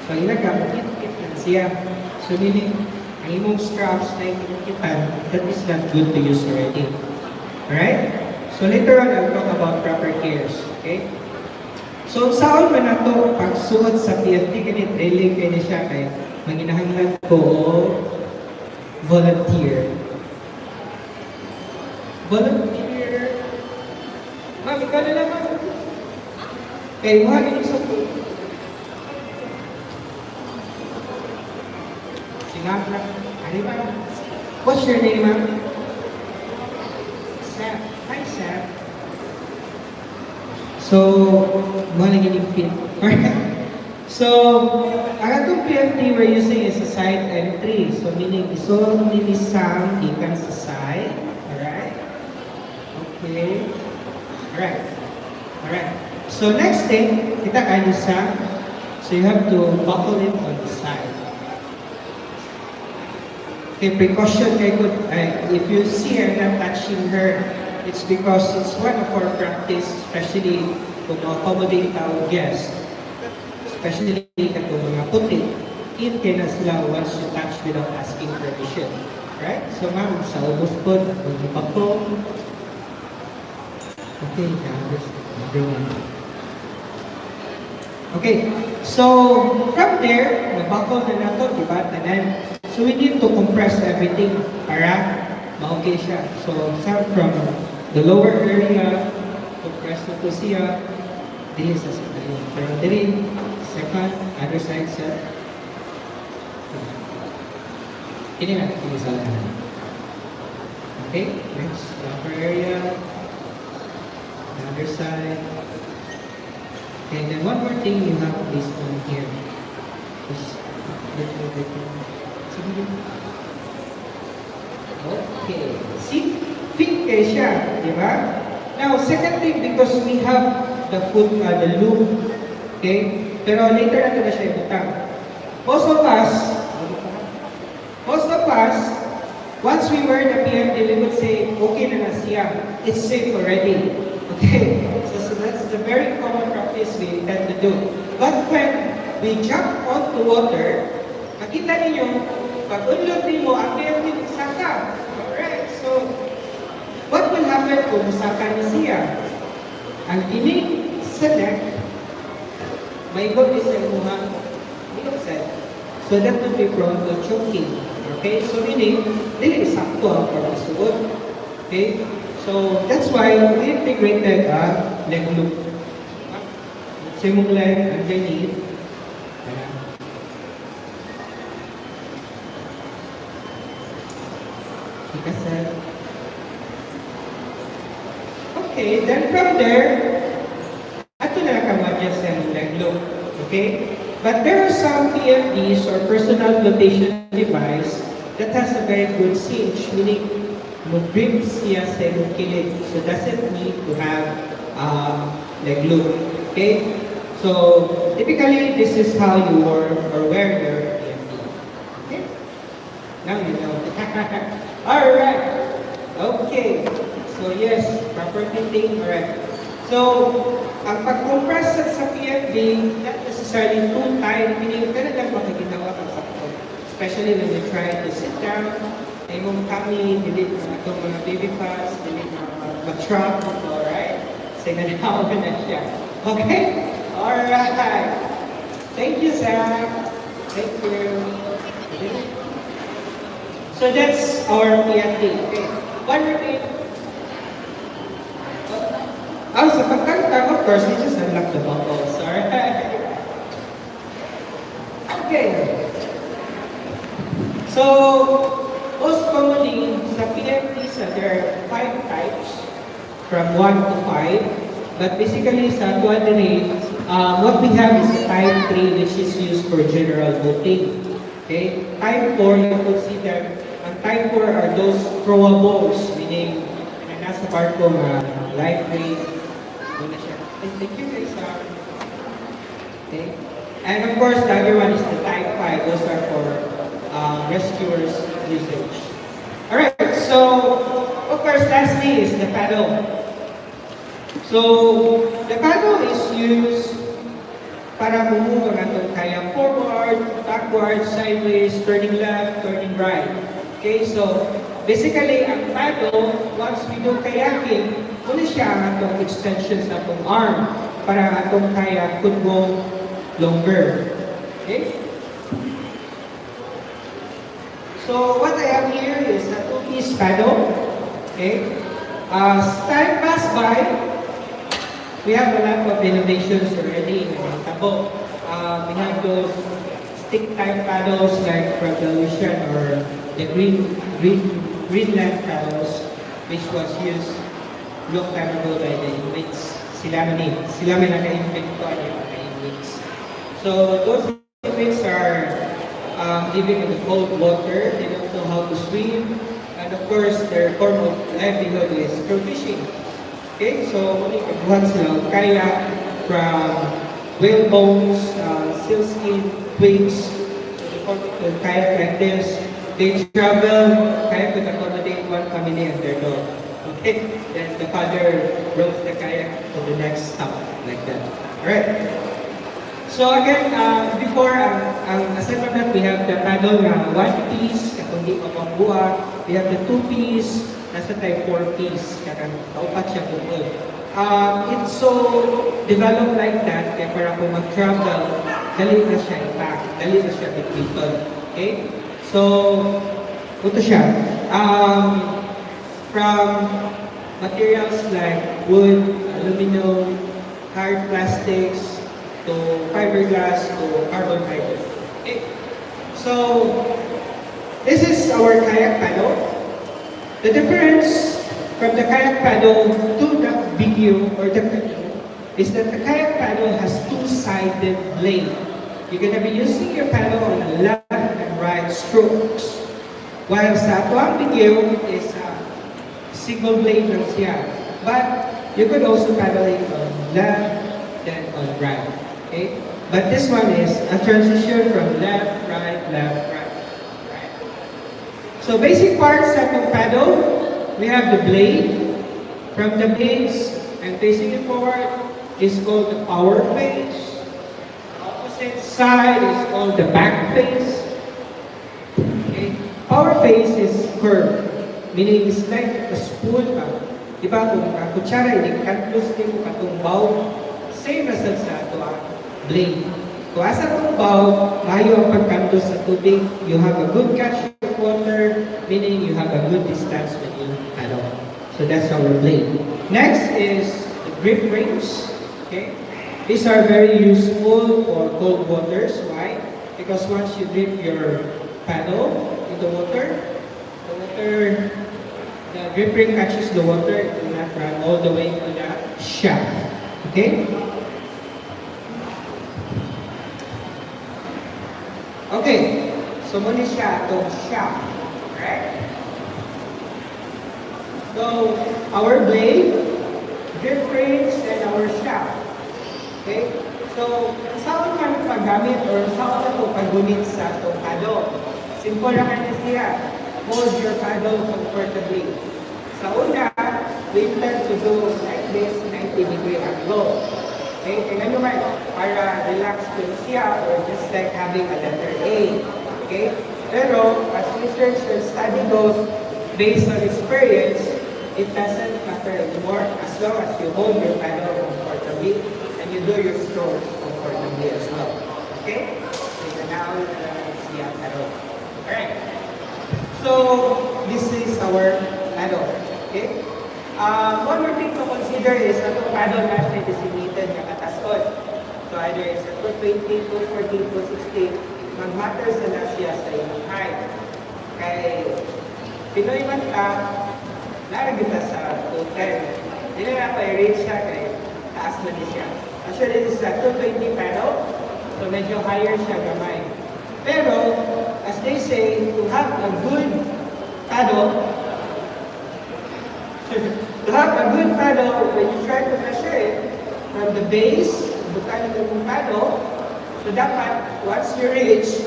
So, ilaga, makikit lang siya. So, meaning, ang imong straps na yung kinikitan, that is not good to use already. Alright? So later on, I'll talk about proper cares. Okay? So saan man nato pagsuot sa PFD kanit drilling kay ni siya kay manginahanglan ko volunteer. Volunteer. Ma'am, ikaw na lang ma'am. Kay mo hagin sa po. Singap lang. Ano ba? What's your name, ma'am? Sam. Hi, Sam. So, mga naging pin. So, ang atong PFD we're using is a side entry. So, meaning, iso ni Sam, ikan sa side. Alright? Okay. Alright. Alright. So, next thing, kita kayo Sam. So, you have to buckle it on the side. Okay, precaution kay if you see her not touching her, it's because it's one of our practice, especially kung accommodate our guests, especially kung mga puti, in na sila once you touch without asking permission. Right? So ma'am, sa ubos po, mag-ipa po. Okay, everyone. Okay, so from there, nabakol na nato, diba? Tanan. So we need to compress everything para ma-okay siya. So start from the lower area, compressed na po siya, dili sa second. Pero dili, second, other side sa ini na, ini sa lahat. Okay, next, upper area, the other side. And then one more thing you have this one here. Just okay. See? Fit kayo siya, di ba? Now, second thing, because we have the foot, the loop, okay? Pero later natin na siya ibutang. Most of us, once we wear the PMD, we would say, okay na na siya. It's safe already. Okay? So that's the very common practice we tend to do. But when we jump onto water, makita ninyo, pag unlot mo, ang PMD saka. Alright, so what will happen kung saka na siya? Ang inig sa neck, may goal is ang mga set. So that will be prone to choking. Okay, so meaning, dili sakto ang pagkasuot. Okay, so that's why we integrated a leg loop. Sa mong leg underneath. Ikasan. Okay, then from there, ato na ka-adjust ang leg loop. Okay? But there are some PFDs or personal flotation device that has a very good cinch, meaning mag-grip siya sa iyong kilid. So doesn't need to have leg loop. Okay? So typically, this is how you wear your PFD. Okay? Now you know. Alright. Okay. So yes, proper fitting. Alright. So, ang pag-compress sa PFD, not necessarily too tight, meaning talagang makikitawa ang sakto. Especially when you try to sit down, ay mong tummy, delete na itong mga baby fats, delete na mag-trump, alright? So, ganawa na siya. Okay? Alright. Thank you, Zach. Thank you. So, that's our PFD. Okay. One remain. Sa pagkanta, of course, we just unlock the buckles. Alright? Okay. So, most commonly, sa PFDs, there are 5 types, from 1 to 5. But basically, sa quadrate, what we have is type 3, which is used for general voting. Okay? Type 4, you consider, ang type 4 are those throwables, meaning, nasa part ko, lightweight. Thank you guys. Okay. And of course, the other one is the type 5. Those are for rescuers usage. Alright, so of course, lastly is the paddle. So the paddle is used para move ang atong kaya forward, backward, sideways, turning left, turning right. Okay, so basically, ang paddle, once we do kayaking, muna siya ang atong extensions na atong arm para atong kayak could go longer. Okay? So, what I have here is a 2-piece paddle. Okay? As time pass by, we have a lot of innovations already in our tabo. We have those stick-type paddles like Revolution or the Greenland paddles, which was used long time ago by the Inuits. Sila may naka-invent ko yung mga Inuits. So those Inuits are living in the cold water. They don't know how to swim. And of course, their form of livelihood is through fishing. Okay, so muli kabuhan sila kaya from whale bones, sealskin, twigs, to kayak like this. They travel, kayak could accommodate one family and their dog. Okay, then the father rows the kayak to the next stop, like that. Alright. So again, before, aside from that, we have the paddle na 1-piece, katong di mapambuha. We have the 2-piece, nasa type 4-piece, katong kaupat siya bukod. It's so developed like that, kaya para kung mag-travel, dali na siya impact, dali na siya bitbiton. Okay? So, ito siya. From materials like wood, aluminum, hard plastics, to fiberglass, to carbon fiber. Okay? So, this is our kayak paddle. The difference from the kayak paddle to the video or the canoe is that the kayak paddle has two-sided blade. You're gonna be using your paddle on the left and right strokes. While sa atuang video is single blade lang siya. But you could also paddle it on left, then on right. Okay? But this one is a transition from left, right, right. So basic parts of the paddle, we have the blade. From the blades and facing it forward is called the power face. Opposite side is called the back face. Okay? Power face is curved, meaning it's like a spoon pa. Diba kung kutsara, i-cut-loose din mo katong bowl, same as sa ato blade. Kung asa itong bowl, layo ang pagkantos sa tubig, you have a good catch of water, meaning you have a good distance when you paddle. So that's our blade. Next is the grip rings. Okay? These are very useful for cold waters. Why? Because once you dip your paddle in the water, the grip ring catches the water, it will not run all the way to the shaft. Okay? Okay. So muna siya itong shaft. Right? So, our blade, grip rings, and our shaft. Okay? So, saan man paggamit or saan na ito paggunit sa itong paddle? Simple lang na siya. Hold your paddle comfortably. Sa una, we plan to do like this 90-degree angle. Okay? Tingnan nyo man, para relax ko siya or just like having a letter A. Okay? Pero, as research and study goes, based on experience, it doesn't matter anymore as long as you hold your paddle comfortably and you do your strokes comfortably as well. Okay? So, now, siya paddle. Alright. So, this is our paddle. Okay? One more thing to consider is that the paddle natin is designated na kataskos. So, either it's a 220, 240, 260, mag-matter sa siya sa iyong height. Kay Pinoy man ka, naragin na sa 210. Hindi na pa-rate siya kay taas na siya. Actually, this is a 220 paddle, so medyo higher siya gamay. Pero, as they say, to have a good paddle, when you try to measure it from the base, bukan ng paddle, so dapat, once you reach,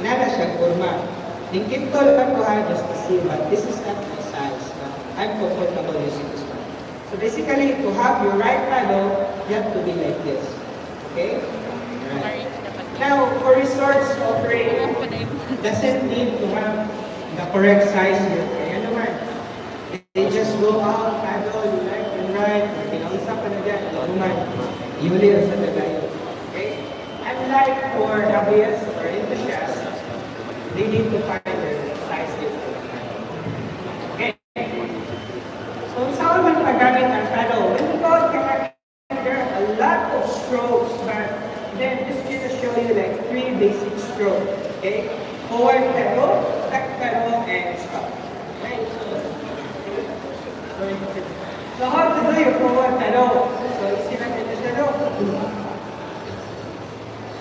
nada siya kurma. Lingkip ko lang ko just to see, but this is not my size. I'm comfortable using this one. So basically, to have your right paddle, you have to be like this. Okay? Right. Now, for resorts operating, doesn't need to have the correct size here. Kaya naman, they just go out, paddle, you left and right, pinausa pa na dyan, naman, yuli sa dagayo. Okay? Unlike for WS or enthusiasts, they need to find their size different. Okay? So, saan man paggamit ang paddle? When you go out, there are a lot of strokes, but then just going to show you like 3 basic strokes. Okay? Forward pedal, back pedal, and stop. Okay? So how to do your forward pedal? So see natin ito siya.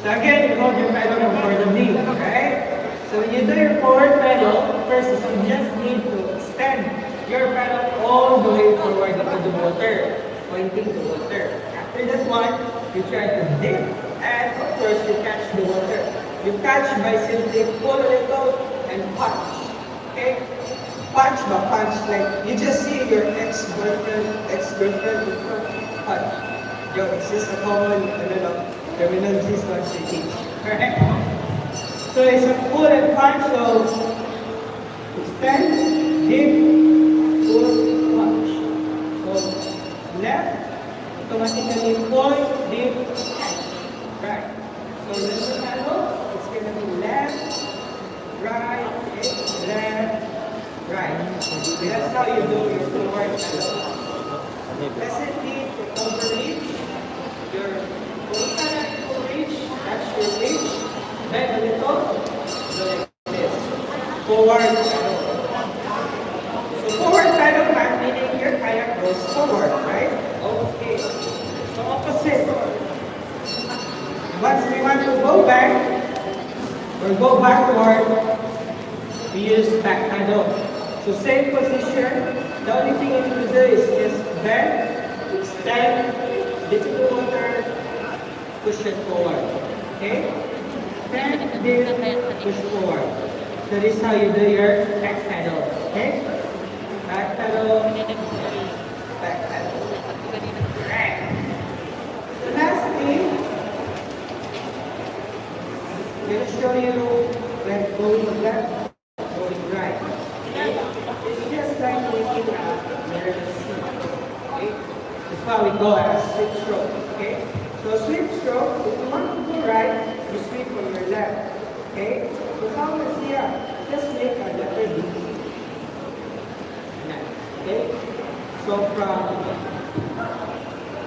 So again, you hold your pedal comfortably. Okay? So when you do your forward pedal, first is you just need to extend your pedal all the way forward into the water, pointing to water. After that one, you try to dip, and of course you catch the water. You catch by simply pull a little and punch. Okay? Punch ba? Punch. Like, you just see your ex-girlfriend before punch. Yo, it's just a common, terminology once you teach. Alright? So it's a pull and punch, so extend, dip, pull, punch. So left, automatically point, dip, right. So this is paddle, it's gonna be left, right, left, right. That's how you do your forward paddle. doesn't need to overreach. Your overreach, that's your reach. Then a little, so like this. Forward paddle. So forward paddle meaning your kayak goes forward, right? Okay. So opposite. Once we want to go back or go backward, we use back paddle. So same position. The only thing you need to do is just bend, extend, dip in the water, push it forward. Okay? Bend, dip, push forward. So this is how you do your back paddle. Okay? Back paddle, back paddle. Right. So lastly, I'm going to show you when going left, going right. It's just like making a mirror scene. Okay? That's why we go as slip stroke. Okay? So slip stroke, if you want to go right, you sweep from your left. Okay? So how is here? Just make a letter D. Okay? So from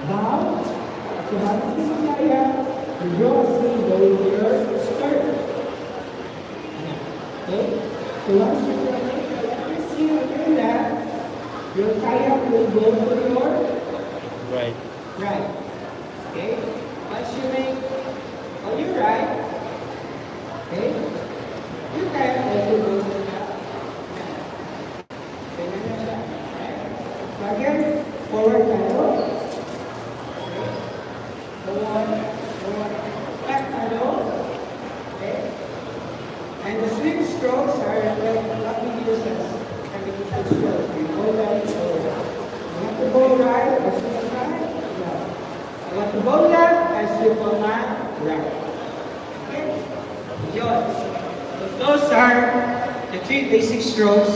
down to Hudson area, you draw a scene going to your skirt. Okay? So once you make a letter C on your left, your kayak will go to your Right. right. Okay? Once you make on your right, okay, your kayak also goes to the left. Okay, ganyan siya. Right? So again, forward paddle. Okay. Forward, back paddle. Okay. And the swim strokes are like what we use as navigation strokes. You go left, go right. You want to go right, I swim right, left. You want to go left, I swim on my right. Okay? Yun. So those are the three basic strokes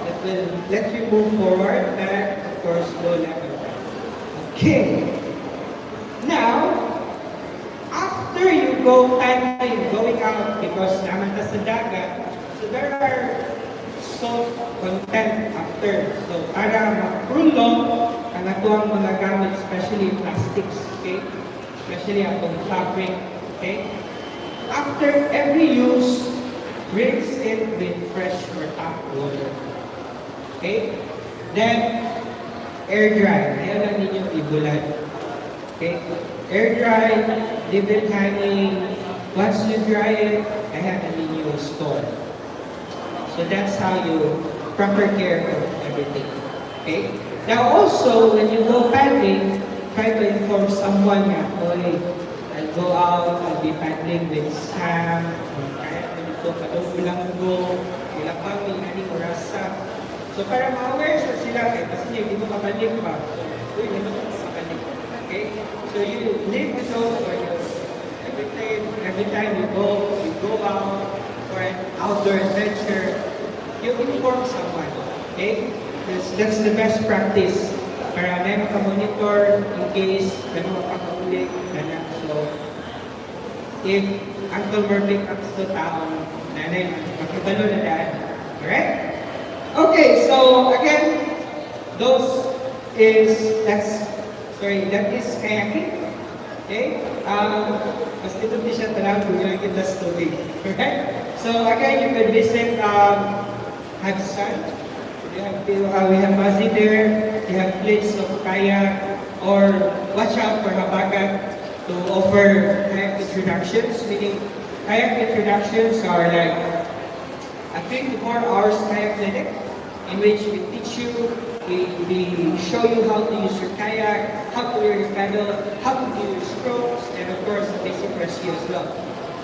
that will let you move forward, back, of course, go left and right. Okay. Now, after you go, kind of going out because naman ta sa dagat, so there are salt content after. So para maprulong ang atuang mga gamit, especially plastics, okay? Especially atong fabric, okay? After every use, rinse it with fresh or tap water. Okay? Then, air dry. Ayaw lang ninyo ibulan. Okay? Air dry, leave it hanging. Once you dry it, I have a new store. So that's how you proper care of everything. Okay? Now also, when you go paddling, try to inform someone na, oy, I'll go out, I'll be paddling with Sam, or kaya ko katong bilang go, ilang pang inaning orasa. So para ma-aware sila, eh, kasi hindi mo kapalik pa. Uy, hindi mo kapalik. Okay? So you live with those or every time you go out for an outdoor adventure, you inform someone. Okay? That's the best practice. Para may maka-monitor in case may makakaulit. So, if Uncle Murphy comes to town, nanay, makibalo na daan. Alright? Okay, so again, that is kayaking. Okay? Mas dito di siya talang kung yung kita story. Alright? So again, you can visit Hudson. We have Buzzy there. We have plates of kayak. Or watch out for Habagat to offer kayak introductions. Meaning, kayak introductions are like a 3 to 4 hours kayak clinic in which we teach you, we show you how to use your kayak, how to wear your paddle, how to do your strokes, and of course, basic rescue as well.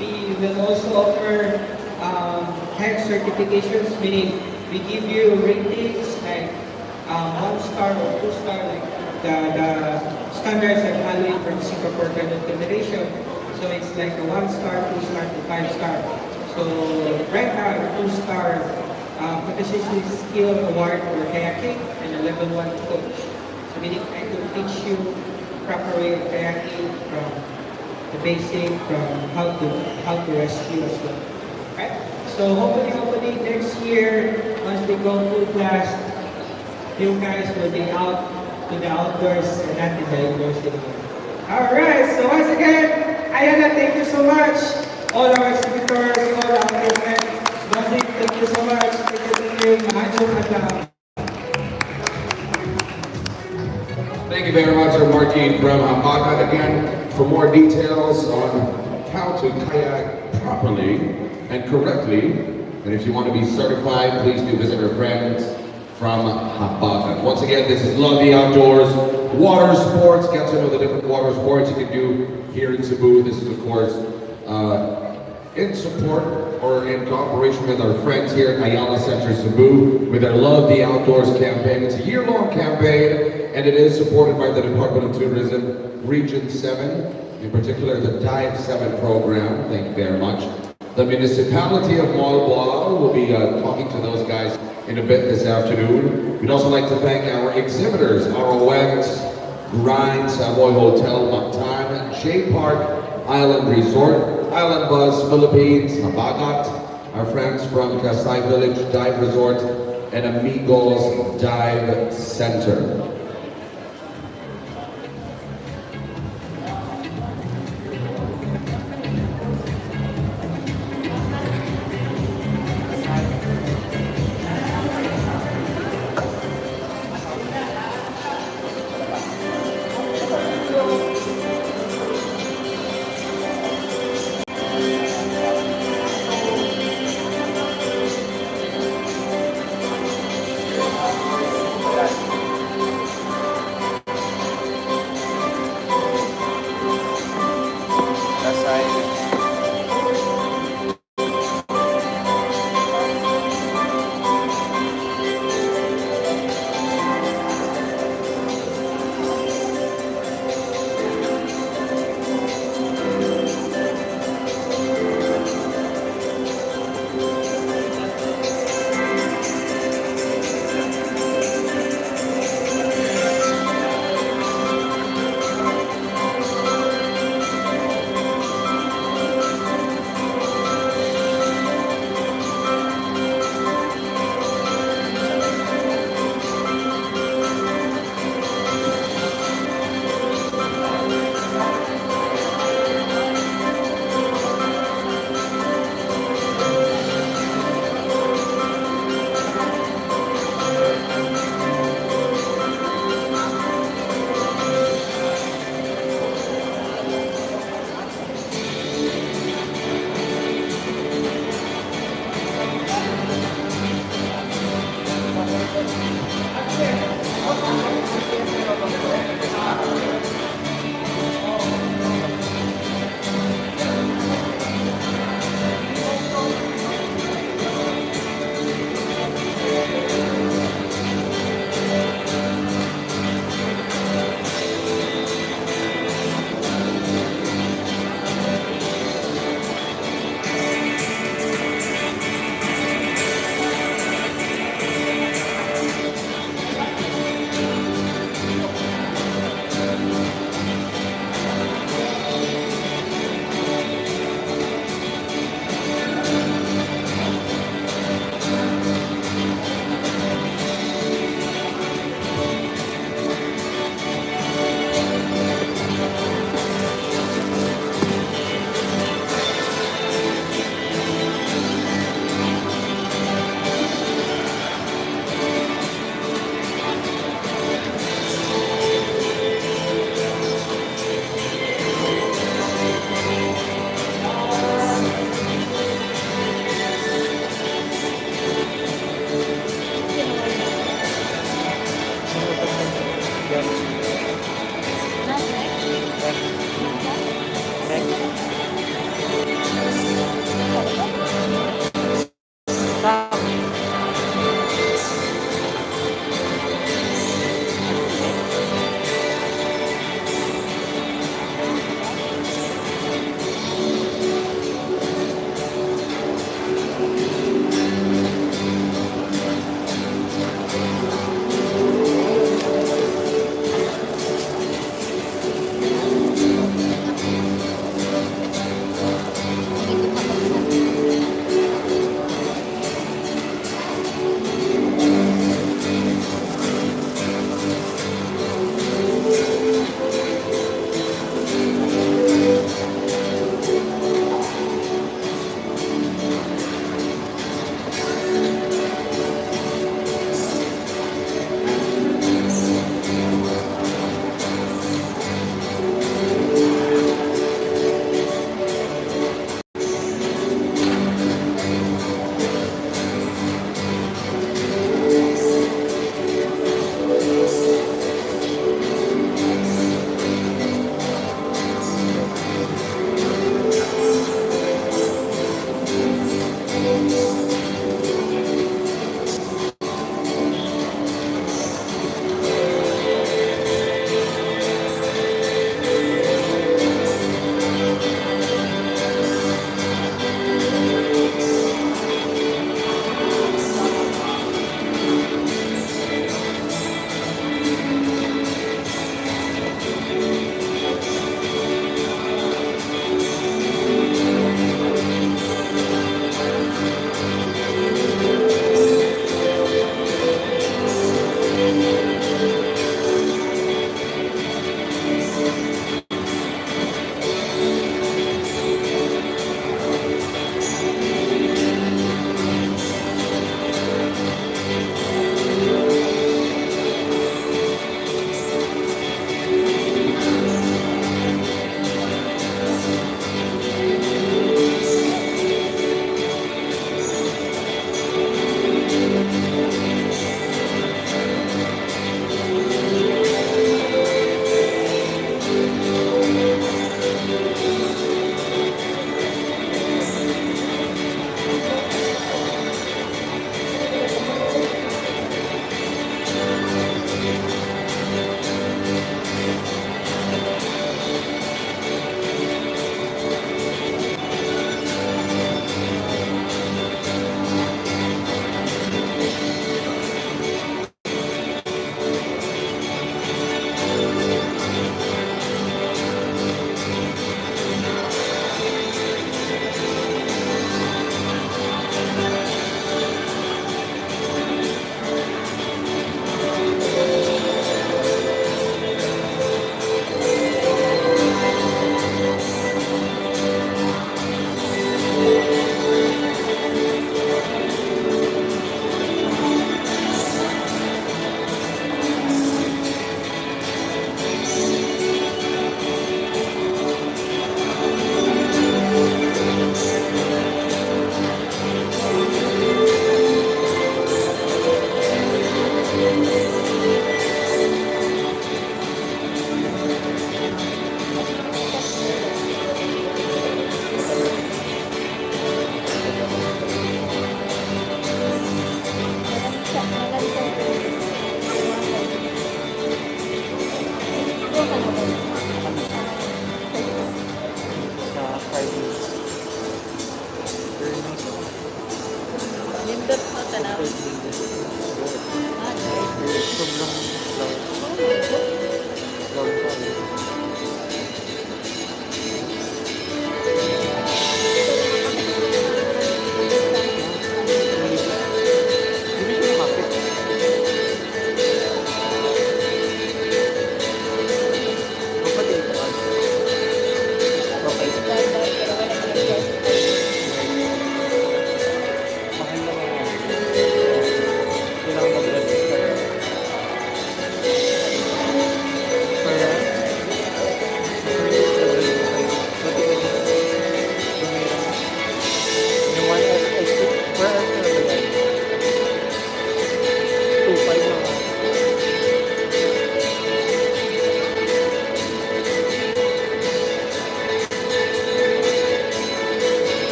We will also offer kayak certifications, meaning we give you ratings like 1 star or 2 star, like the standards are valued from Singapore Canoe Federation. So it's like a 1 star, 2 star, to 5 star. So right now, 2 star competition skill award for kayaking and a level 1 coach. So meaning I could teach you proper way of kayaking from the basic, from how to rescue as well. Right? So hopefully next year, once we go full blast, you guys will be out to the outdoors and not in the indoors anymore. Alright, so once again, Ayana, thank you so much. All our exhibitors, all our equipment. Dominic, thank you so much. Thank you. Macho Adlam. Thank you very much, Martin from Habagat again. For more details on how to kayak properly and correctly, and if you want to be certified, please do visit our friends from Habagat. Once again, this is Love the Outdoors, water sports. Get to know the different water sports you can do here in Cebu. This is, of course, in support or in cooperation with our friends here at Ayala Center Cebu with their Love the Outdoors campaign. It's a year-long campaign, and it is supported by the Department of Tourism, Region 7, in particular the Dive 7 program. Thank you very much. The municipality of Malboa will be talking to those guys in a bit this afternoon. We'd also like to thank our exhibitors, ROX, Grind, Savoy Hotel, Mactan, J Park, Island Resort, Island Bus, Philippines, Habagat, our friends from Kasai Village Dive Resort, and Amigos Dive Center.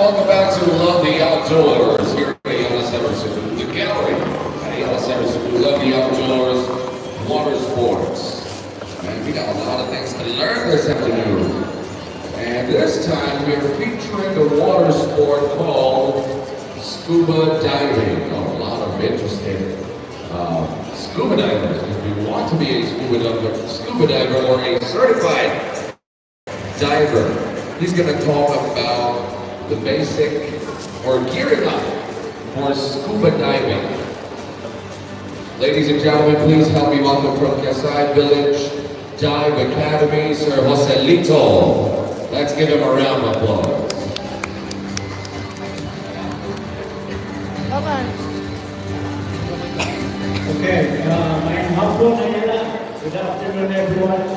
welcome back to Love the Outdoors here at the gallery at we love the outdoors, Watersports. And we got a lot of things to learn this afternoon. And this time we are featuring a water sport called scuba diving. A lot of interesting scuba divers. If you want to be a scuba diver or a certified diver, he's going to talk about the basic or gearing up for scuba diving. Ladies and gentlemen, please help me welcome from Quezon Village Dive Academy, Sir Joselito. Let's give him a round of applause. Okay, my hapon Ayala. Good afternoon, everyone.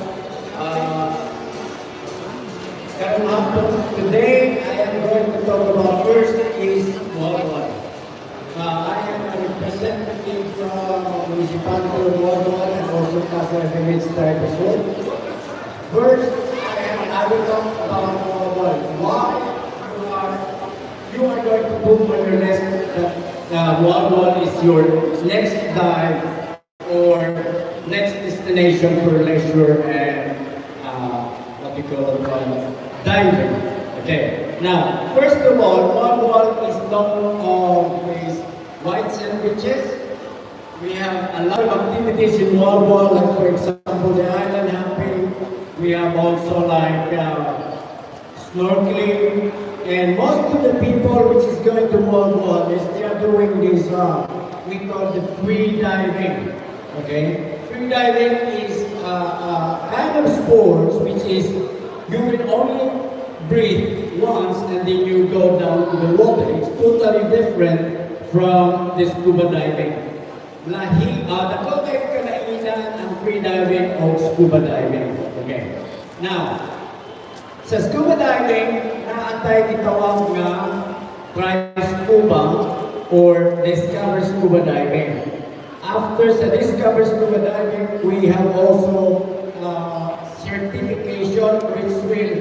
Karong hapon, today I am going to talk about first is Walwal. I am a representative from Municipality of Walwal and also Casa Village Tribe as well. First, I will talk about Walwal. Why you are going to book on your next Walwal is your next dive or next destination for leisure and what you call diving. Okay. Now, first of all, Walwal is known as white sand beaches. We have a lot of activities in Walwal, like for example the island hopping. We have also like snorkeling. And most of the people which is going to Walwal is they are doing this we call the free diving. Okay, free diving is a kind of sports which is you will only breathe once and then you go down to the water. It's totally different from the scuba diving. Dako kayo kalainan ang free diving o scuba diving. Okay, now sa scuba diving, naantay gitawag nga try scuba or discover scuba diving. After sa discover scuba diving, we have also certification which will,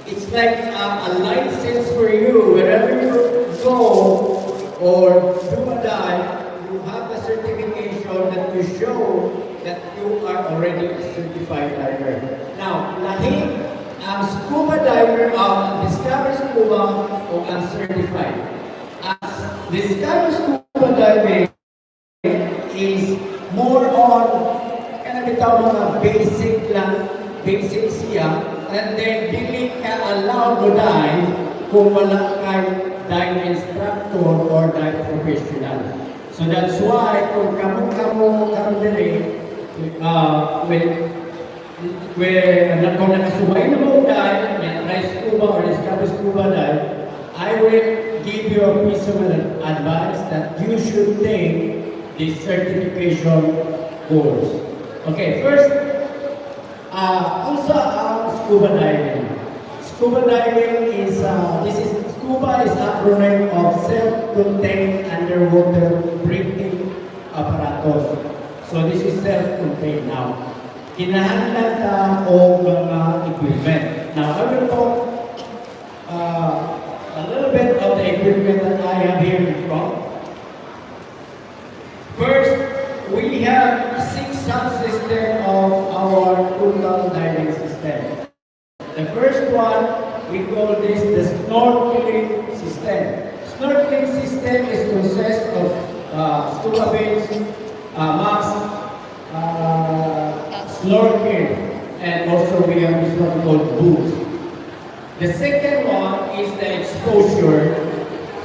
it's like a license for you. Wherever you go or do a dive, you have a certification that you show that you are already a certified diver. Now, lahi ang scuba diver ang discover scuba o ang certified. As discover scuba diving is more on bitaw mga basic lang, basic siya, and then dili ka allowed to dive kung wala kay dive instructor or dive professional. So that's why kung kamo diri kung nakasubay na mo dive, try scuba or discover scuba dive, I will give you a piece of advice that you should take the certification course. Okay, first, also scuba diving. Scuba diving is, scuba is acronym of self-contained underwater breathing apparatus. So this is self-contained now. Kinahanglan ta o mga equipment. Now, I will talk a little bit of the equipment that I have here in front. First, we have 6 subsystems of our total diving system. The first one, we call this the snorkeling system. Snorkeling system is consists of scuba fins, mask, snorkel, and also we have this one called boots. The second one is the exposure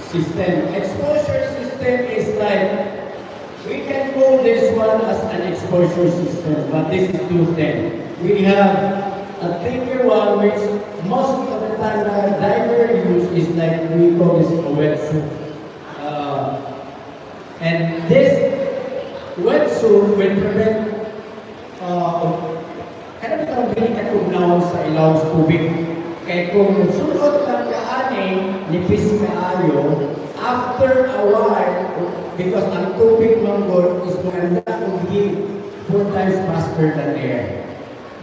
system. Exposure system is like, we can call this one as an exposure system, but this is too thin. We have a thicker one which most of the time the diver use is like, we call this a wetsuit. And this wetsuit will prevent kaya itong binikatugnaw sa ilaw sa tubig. Kaya kung sulot lang kaani, nipis kaayo, after a while, because ang tubig manggol is maganda to be 4 times faster than air.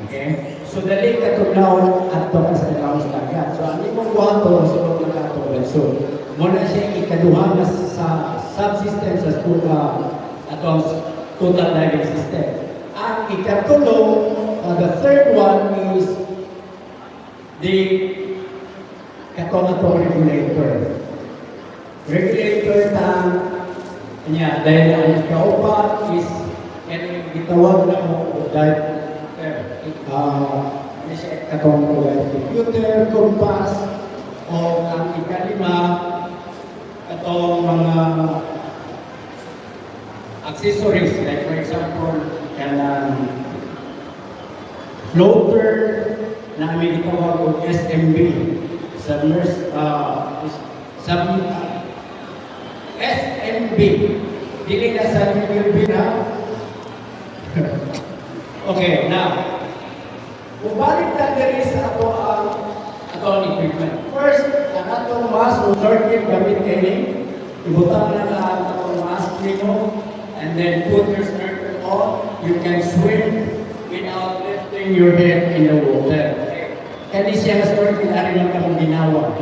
Okay? So dali ka tugnaw at to ka sa ilawang dagat. So ang imong buhaton sa mga nakatuwid. So muna siya ikaduha na sa subsystem sa atong total diving system. Ang ikatulo, the third one is the katong regulator. Regulator niya dahil ang kaupat is gitawag na mo dahil katong computer, compass, o ang ikalima, katong mga accessories, like for example, kanang floater na may gitawag o SMB, SMB, dili na sa MB na. Okay, now, ubalik na diri sa ato ang equipment. First, ang atong mask o circuit gamit kini, ibutang na ang atong mask nimo, and then put your snorkel on. You can swim without lifting your head in the water. Kani siya snorkel na rin ang kamong ginawa.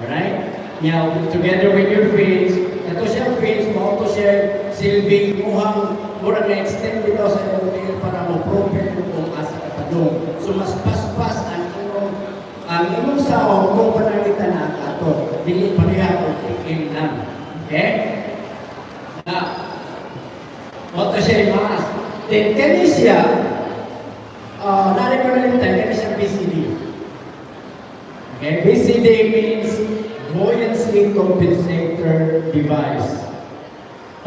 Alright? Now, together with your fins, ito siya fins, mo siya silbing muhang mura na extend dito sa hotel para mo-propel kung asa ka padung. So, mas paspas ang imong saong kung panangita na ato. Dili pa niya o tikim lang. Okay? Now, mo siya yung maas. Then, kani siya, narinig kani siya BCD. Okay? BCD means buoyancy compensator device.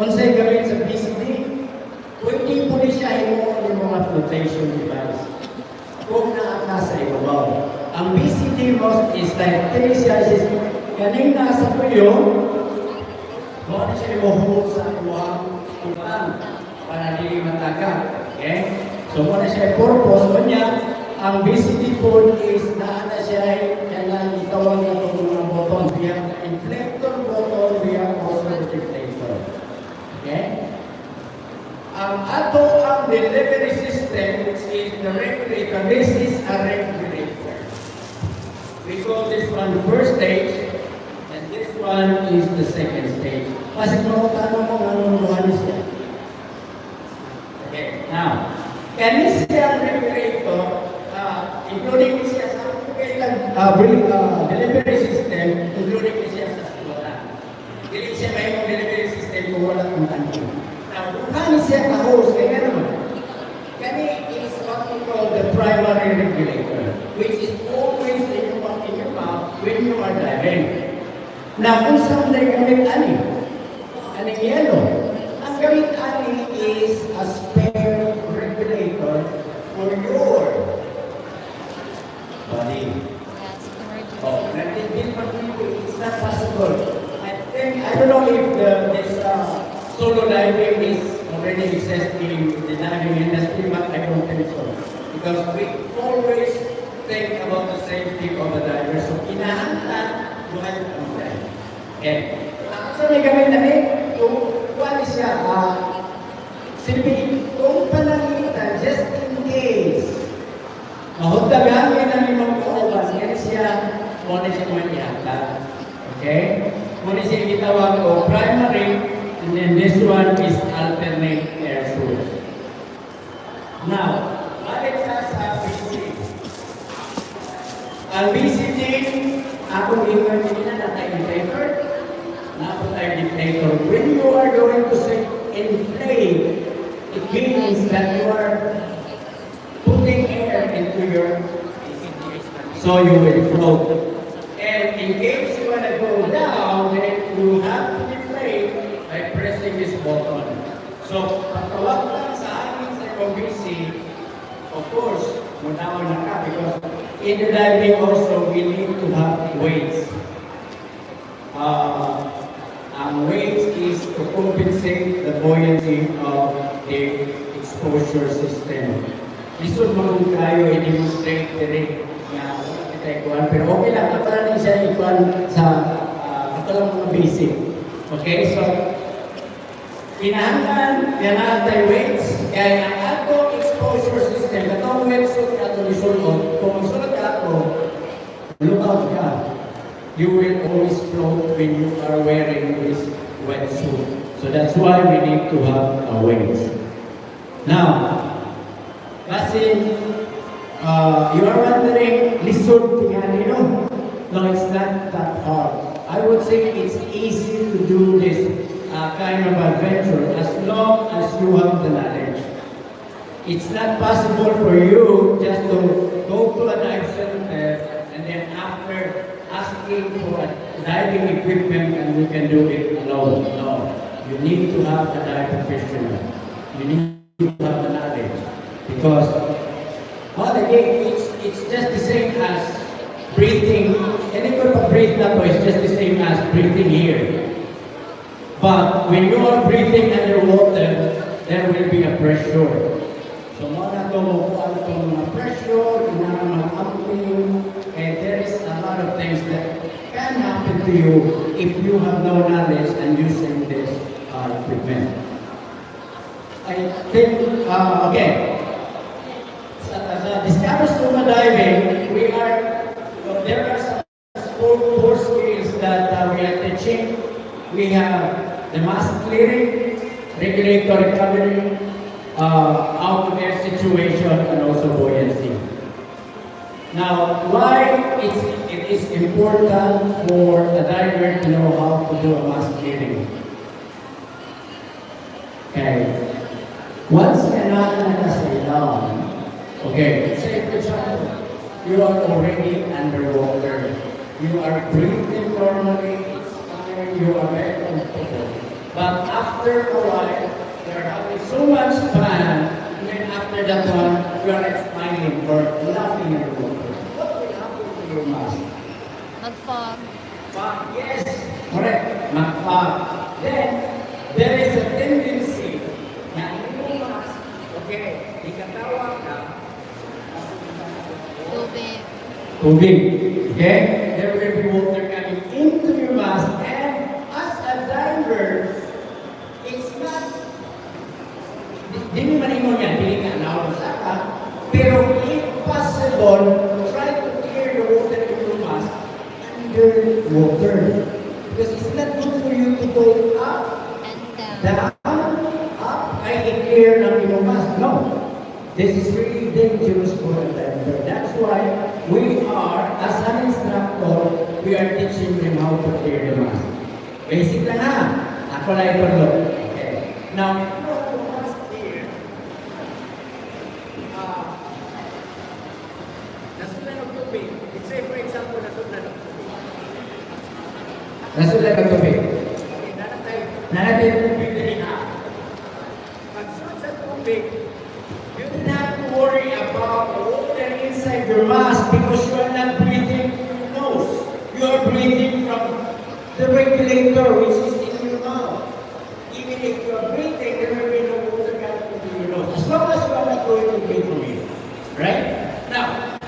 Unsay gamit sa BCD? Pwede po ni siya himuon ng mga flotation device. Kung naaka sa ibabaw. Ang BCD most is like kinesis. Kaning nasa puyo, mo na siya himuon sa iwang tuban para dili mataga. Okay? So mo na siya purpose niya. Ang BCD po is naana siya kailangan itawag na itong mga button. We have the inflector button, we have also the deflector. Okay? Ang delivery system, which is the regulator, this is a regulator. We call this one the first stage, and this one is the second stage. Kasi kung tanong mo, anong siya? Okay, now, kanis siya regulator, including siya sa delivery system, including siya sa wala. Dili siya may delivery system kung wala kung tanong. Now, kung siya ka-host, kaya naman, kani is what we call the primary regulator, which is always in your mouth when you are diving. Now, kung saan na gamit ani? Aning yellow. Ang gamit ani is a spare regulator for your body. Oh, it's not possible. I don't know if this solo diving is already existing in the diving industry, but I don't think so. Because we always think about the safety of the diver. So, kinahanglan buhay ang dive. Okay. So, may gamit na kung kuwan siya, silbi, kung panangitan, just in case, mahutagamin na limang kauban, yan siya, muna siya manihata. Okay? Muna siya gitawag o primary, and then this one is alternate air source. Now, balik sa BCD. Ang BCD, akong iwan nila na tayo-inflator, deflator. When you are going to say inflate, it means that you are putting air into your so you will float. And in case you want to go down, then you have to deflate by pressing this button. So, patawag lang sa akin sa BC, of course, mutawan na ka because in the diving also, we need to have weights. Ang weight is to compensate the buoyancy of the exposure system. Gusto mong kayo i-demonstrate direct na ikuan, pero okay lang, kapala din siya ikuan sa kapala mga basic. Okay, so, pinahanggan, yan natin weights, Kaya ang ato exposure system, katong wetsuit na ito nisulod, kung magsulod ka ako, look out ka. You will always float when you are wearing this wetsuit. So that's why we need to have a weight. Now, kasi you are wondering, lisod tingali, no? No, it's not that hard. I would say it's easy to do this kind of adventure as long as you have the knowledge. It's not possible for you just to go to a dive center and then after asking for a diving equipment and you can do it alone. No, you need to have a dive professional. You need to have the knowledge because, well, again, it's just the same as breathing. Any group of breath na to is just the same as breathing here. But when you are breathing underwater, there will be a pressure. So muna to mga pressure, mga pumping, and there is a lot of things that can happen to you if you have no knowledge and using this equipment. I think, okay, sa Discover Scuba Diving, there are some four skills that we are teaching. We have the mask clearing, regulator recovery, out of air situation, and also buoyancy. Now, why it is important for a diver to know how to do a mask clearing? Okay. Once you're not down, okay, let's say for example, you are already underwater. You are breathing normally, it's fine, you are very comfortable. But after a while, you're having so much fun, and then after that one, you are smiling or laughing at the water. What will happen to your mask? Mag-fog. Fog, yes, correct, mag-fog. Then, there is a tendency na yung mask, okay, ikatawa ka, Tubig. tubig. Okay? There will be water coming into your mask. And as a diver, it's not, di mo maningon yan, hindi ka nausa ka. Pero if possible, try to clear the water in your mask underwater. Because it's not good for you to go up, And down. down, up, ay i-clear ng iyong mask. No. This is really dangerous for a diver. That's why we are, as an instructor, we are teaching them how to clear the mask. Basic lang ha. Ako lang ito. Okay. Now, if you have the mask here, nasulan ng tubig. Let's say, for example, nasulan ng tubig. Nasulan ng tubig. Okay, nanatay yung tubig na ina. Pagsulat sa tubig, you don't have to worry about water inside your mask because you are not breathing through your nose. You are breathing from the regulator which is in your mouth. Even if you are breathing, there will be no water coming into your nose. As long as you are not going to breathe from it. Right? Now,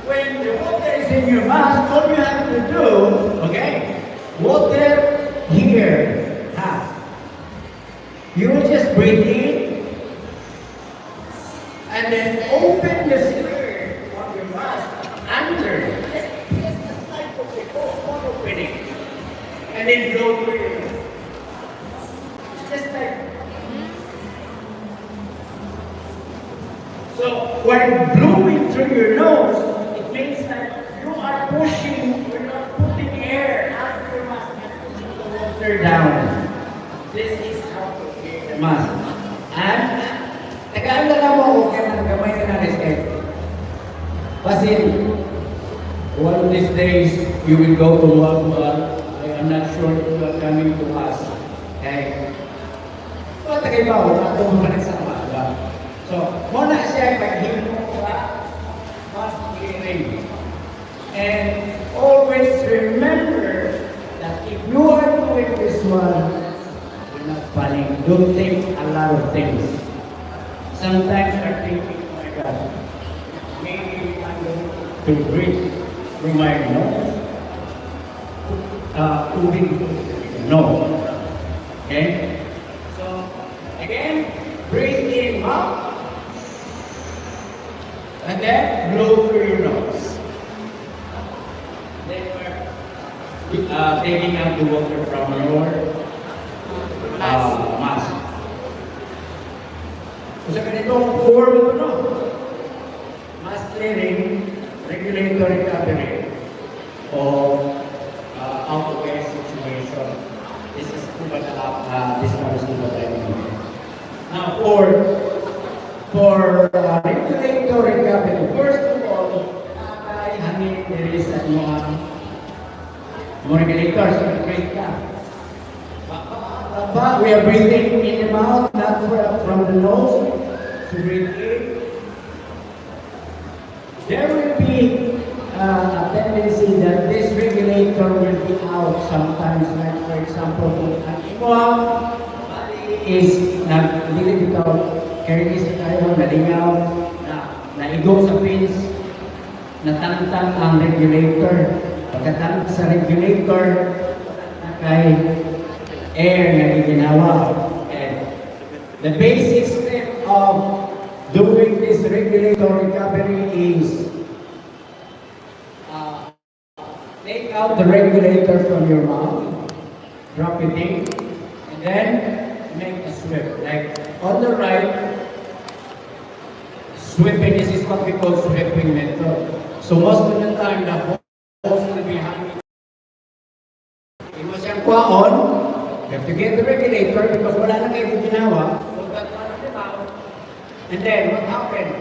when the water is in your mask, all you have to do, okay, water here, you will just breathe in, and then open the slit of your mask under. Just the side of the small opening. And then blow through your nose. It's just like. So when blowing through your nose, it means that you are pushing, you're not putting air out of your mask and pushing the water down. This is how to clear the mask. And nag-aalala mo ako kaya nagkamay ka na escape. Kasi, one of these days, you will go to Watersports. I am not sure if you are coming to us. Okay? So, tagay ba ako? Nakatulungan sa umaga. So, muna siya pag-himo ka, mas clearing. And always remember that if you are doing this one, you're not panic. Don't think a lot of things. Sometimes you're thinking, oh my God, maybe I'm going to breathe through my nose. Tubig. No. Okay? So, Again, breathe in mouth. And then blow through your nose. Then we're taking out the water from your mask. So sa ganitong form ito, no? Mask clearing, regulatory recovery, or out of air situation. This is scuba this one is scuba diving. Now for regulatory recovery, first of all, hangin release at mga regulators in the brain ka. But we are breathing in the mouth, not from the nose. To breathe in. There will be a tendency that this regulator will be out sometimes. Like for example, kung ang imo is naglilitaw, careless tayo, nalingaw, naigo sa pins, natangtang ang regulator. Pagkatangtang sa regulator, kay air na ginawa. And the basic step of doing this regulatory recovery is take out the regulator from your mouth, drop it in, and then make a sweep. Like on the right, sweeping, this is what we call sweeping method. So most of the time, the hose will be hanging. It was yung kwaon, you have to get the regulator because wala na kayo ginawa. Put that one in the mouth. And then what happened?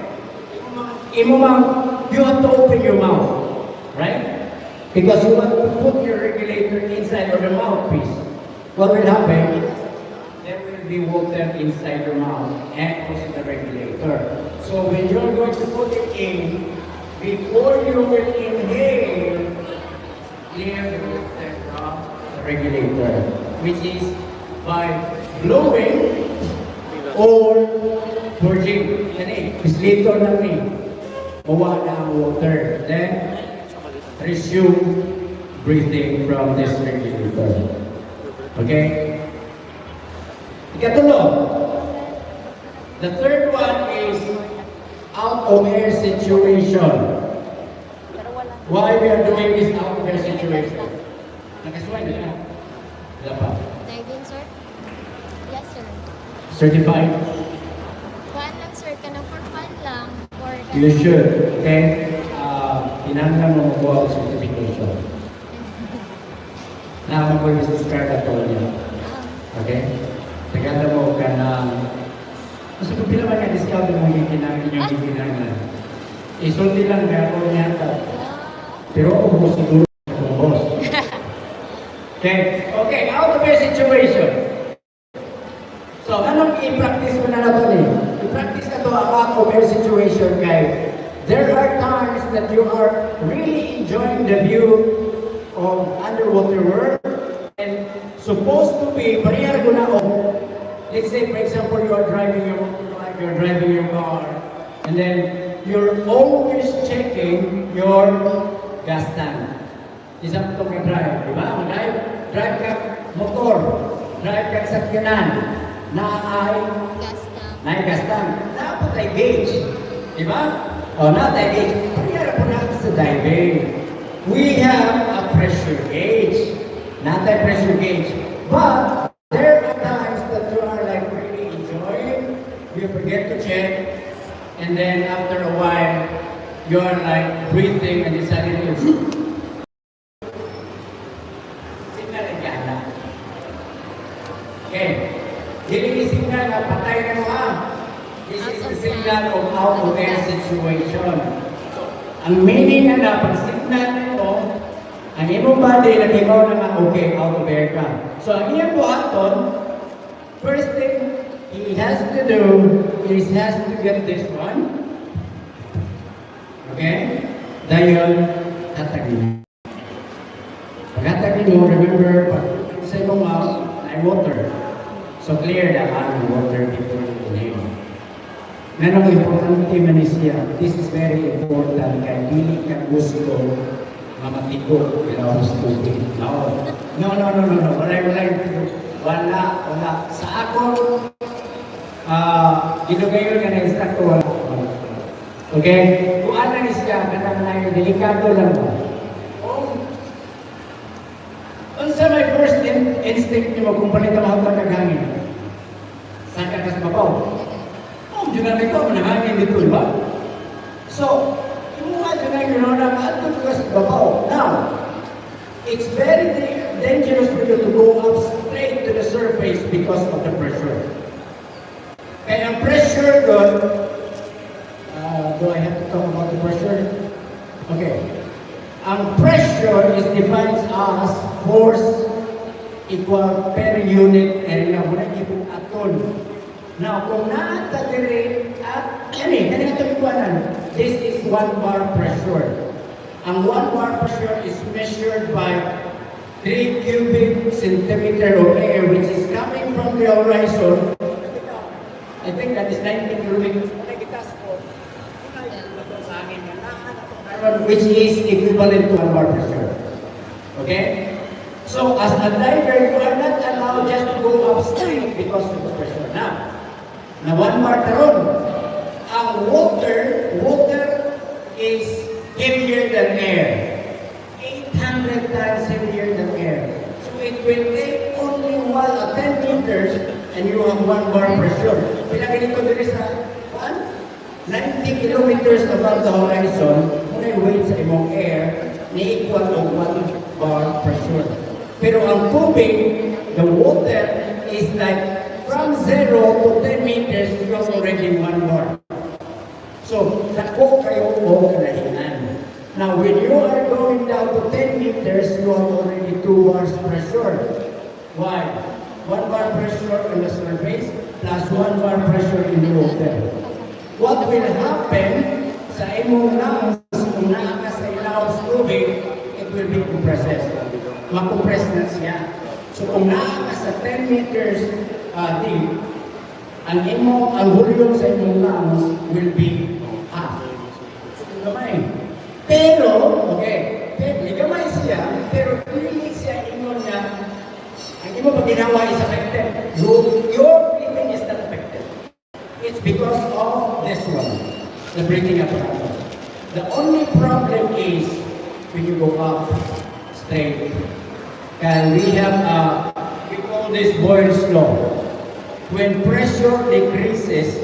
You have to open your mouth, right? Because you want to put your regulator inside of the mouthpiece. What will happen? There will be water inside your mouth and also the regulator. So when you're going to put it in, before you will inhale, clear the water from the regulator, which is by blowing or purging. Yan eh, islito lang eh. Mawala ang water. Then, resume breathing from this regulator. Okay? Ikatulo. The third one is out of air situation. Why we are doing this out of air situation? Nakasway na yan? Wala pa. Diving, sir? Yes, sir. Certified? Fun lang, sir. Kanang for fun lang. Or You should. Okay? Kinahanglan mo makuha ang certification. Na ako yung subscribe at all niya. Okay? Tagala mo ka na mas kung pila man discount mo yung kinahanglan. Isulti lang na ako niya ata. Pero ako mo siguro ako boss. Okay? Okay, out of a situation. So, anong i-practice mo na natin eh? I-practice na ito ang out of a situation kay there are times that you are really enjoying the view of underwater world and supposed to be parehar ko na let's say for example you are driving your motorbike, you're driving your car, and then you're always checking your gas tank. Isang ito ka drive, di ba? Drive ka motor, drive ka sakyanan, na gas tank. Dapat ay gauge, di ba? O not a gauge, parehara po natin sa diving. We have a pressure gauge, not a pressure gauge. But there are times that you are like really enjoying, you forget to check, and then after a while, you are like breathing and you suddenly signal ang gana. Okay, hindi signal na patay na mo ha. This is the signal of out of air situation. So, ang meaning na pag signal mo, ang imong body nag-ibaw na nga, okay, out of air ka. So, ang iyang buhaton, first thing he has to do is has to get this one. Okay? Dayon, tatagin. Pag tatagin mo, remember, pag sa imong mouth, ay water. So, clear the water before you inhale. Nanong importante man siya, this is very important kaya dili ka gusto nga matigo ilaw sa tubig. No. Wala. Sa ako, ginugayon nga na instructor. Okay? Kung ano ni siya, kanang na delikado lang ba? Unsa may first instinct niyo kung palit ang mga naghangin? Saan ka sa babaw? Diyan na ito, manahangin dito, di ba? So, yung mga dyan na yun, nakaanto ka sa babaw. Now, it's very dangerous for you to go up straight to the surface because of the pressure. Kaya ang pressure doon, do I have to talk about the pressure? Okay. Ang pressure is defined as force equal per unit area. Muna ipong aton. Now, kung natatiri at, kani ito ikuanan, this is 1 bar pressure. Ang 1 bar pressure is measured by 3 cubic centimeter of air which is coming from the horizon. I think that is 19 cubic which is equivalent to 1 bar pressure. Okay? So, as a diver, you are not allowed just to go up straight because of the pressure. Now, na 1 bar karon, ang water is heavier than air. 800 times heavier than air. So it will take only 10 meters and you have 1 bar pressure. Pinagin ito dito sa 90 kilometers above the horizon, kung ay weight sa imong air, ni equal to 1 bar pressure. Pero ang tubig, the water is like from 0 to 10 meters, you have already 1 bar. So, dako kayo o kalahinan. Now, when you are going down to 10 meters, you have already 2 bars pressure. Why? 1 bar pressure on the surface plus 1 bar pressure in the water. What will happen sa imong lungs kung naaka sa ilawang tubig, it will be compressed. Makompress na siya. So, kung naaka sa 10 meters deep, ang volume sa imong lungs will be half. So, gamay. Pero, okay, gamay siya, pero hindi siya ingon niya, ang imo pag ginawa is affected. Your breathing is not affected. It's because of this one, the breathing apparatus. The only problem is when you go up straight. And we have, we call this Boyle's law. When pressure decreases,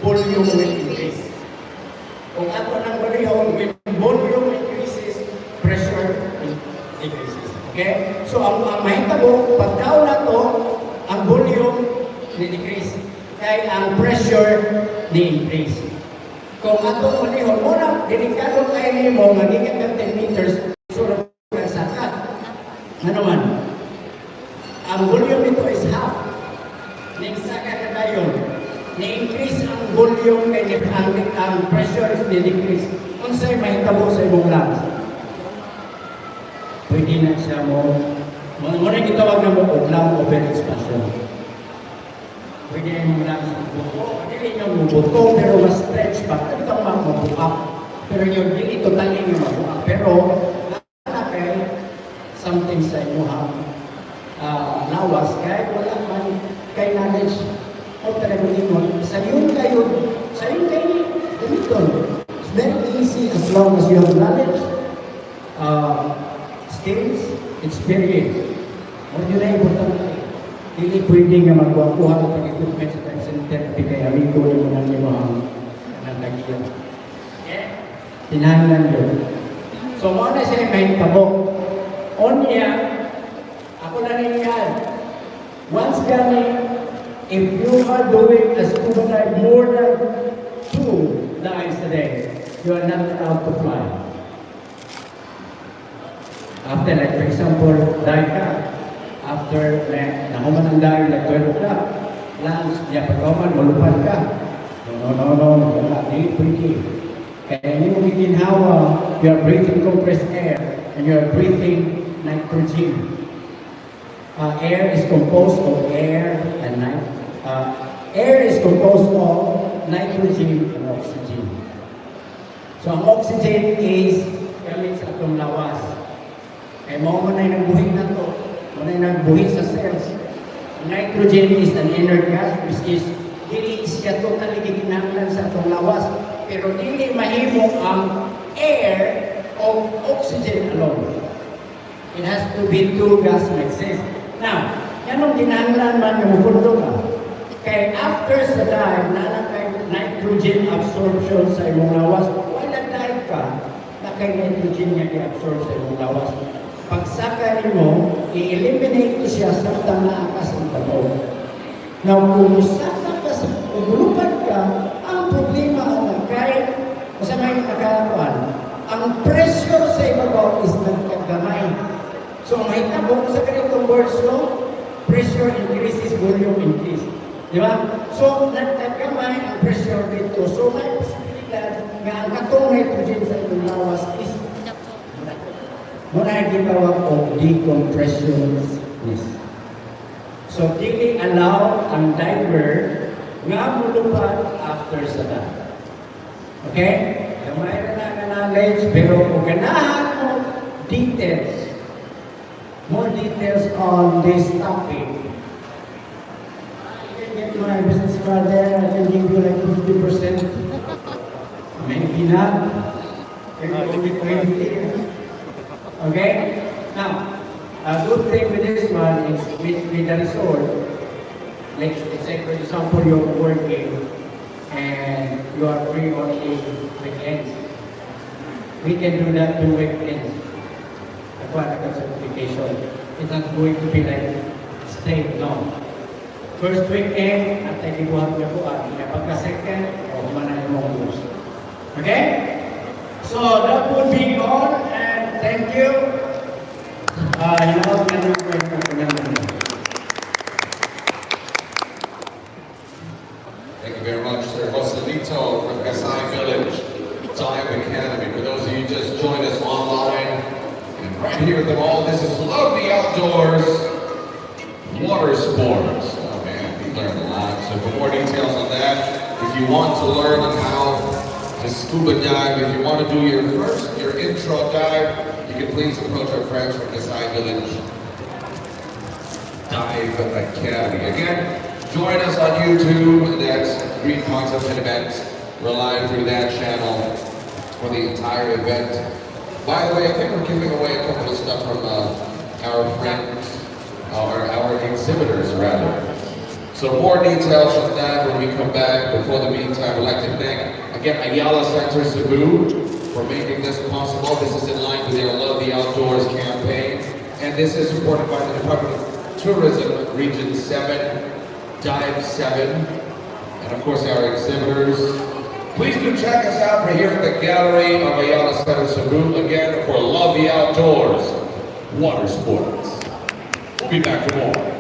volume will increase. Kung ato nang balihon, when volume increases, pressure decreases. Okay? So, ang mahitabo, pag down na to, ang volume decrease. Kaya ang pressure di-increase. Kung ato balihon, muna, delikado kayo nimo, magiging 10 meters, so, sakat. Ano man? Ang volume nito is half. Nagsaka ka tayo. Na-increase ang volume kaya ang pressure is na-decrease. Kung sa'yo mahitabo sa ibong lungs, pwede na siya mo. Muna gitawag na mo lung overexpansion. Pwede na yung lungs buto. Pwede yung buto pero mas stretch pa. Ito ang mabuka. Pero yung ito tanging yung mabuka. Pero something sa inyo lawas, kaya wala man kay knowledge o talaga nito. Sa yun kayo gamiton. It's very easy as long as you have knowledge, skills, experience. O yun na importante. Hindi pwede nga magkuha ko pag equipment sa time center kaya amigo yung mga ng lagiyan. Tinahanglan yun. So, muna siya may kabok. Onya, ako na rin yan. Once kami, if you are doing a scuba dive more than 2 dives a day, you are not allowed to fly. After, like for example, dive ka. After, nakuman ang dive like 12 o'clock, lunch, pagkaman, malupad ka. No, wala, hindi pwede. Kaya hindi mo giginhawa, you are breathing compressed air, and you are breathing nitrogen. Air is composed of air and air is composed of nitrogen and oxygen. So ang oxygen is gamit sa atong lawas. Kaya mo na yung nagbuhi na to, mo na yung nagbuhi sa cells. Nitrogen is an inert gas which is dili siya totally gikinahanglan sa atong lawas, pero dili mahimo ang air o oxygen alone. It has to be two gas mixes. Now, yanong ginahanglan man yung mundo ka, kay after sa dive, kay nitrogen absorption sa imong lawas, wala dive ka, na kay nitrogen niya i-absorb sa imong lawas. Pagsaka nimo, i-eliminate ko siya sa tanaakas ng bato. Now, kung saka ka sa umulupan ka, ang problema ang kay, sa may nakakakuan, ang pressure sa ibabaw is nagkagamay. So, mahitabo sa ganitong words, no? Pressure increases, volume increase. Di ba? So, nagkagamay ang pressure dito. So, may posibilidad na ang katong nitrogen sa itong lawas is muna gitawag o decompressionism. So, dili allow ang diver nga mulupad after sa dive. Okay? Gamay na knowledge, pero kung ganahan mo details, more details on this topic, I can get my business card there, I can give you like 50%. Maybe not. Maybe only 20. Okay? Now, a good thing with this one is with the resort, like, let's say for example, you're working and you are free on a weekends. We can do that 2 weekends. Aquatic certification. It's not going to be like straight, no. First weekend, at ay ibuhat niya po at pagka-second, o manay mo course. Okay? So, that would be all, and thank you. Hinawag na ng kwento ko naman. Thank you very much, Sir Joselito from Kasai Village Dive Academy. For those of you who just joined us online and right here at the mall, this is Love the Outdoors Watersports. Oh man, we learned a lot. So for more details on that, if you want to learn on how to scuba dive, if you want to do your intro dive, you can please approach our friends from Kasai Village Dive Academy. Again, join us on YouTube. That's Green Concepts and Events. We're live through that channel for the entire event. By the way, I think we're giving away a couple of stuff from our friends, or our exhibitors rather. So more details on that when we come back. Before the meantime, I'd like to thank again Ayala Center Cebu for making this possible. This is in line with their Love the Outdoors campaign. And this is supported by the Department of Tourism, Region 7, Dive 7, and of course our exhibitors. Please do check us out. We're here at the gallery of Ayala Center Cebu again for Love the Outdoors Watersports. We'll be back for more.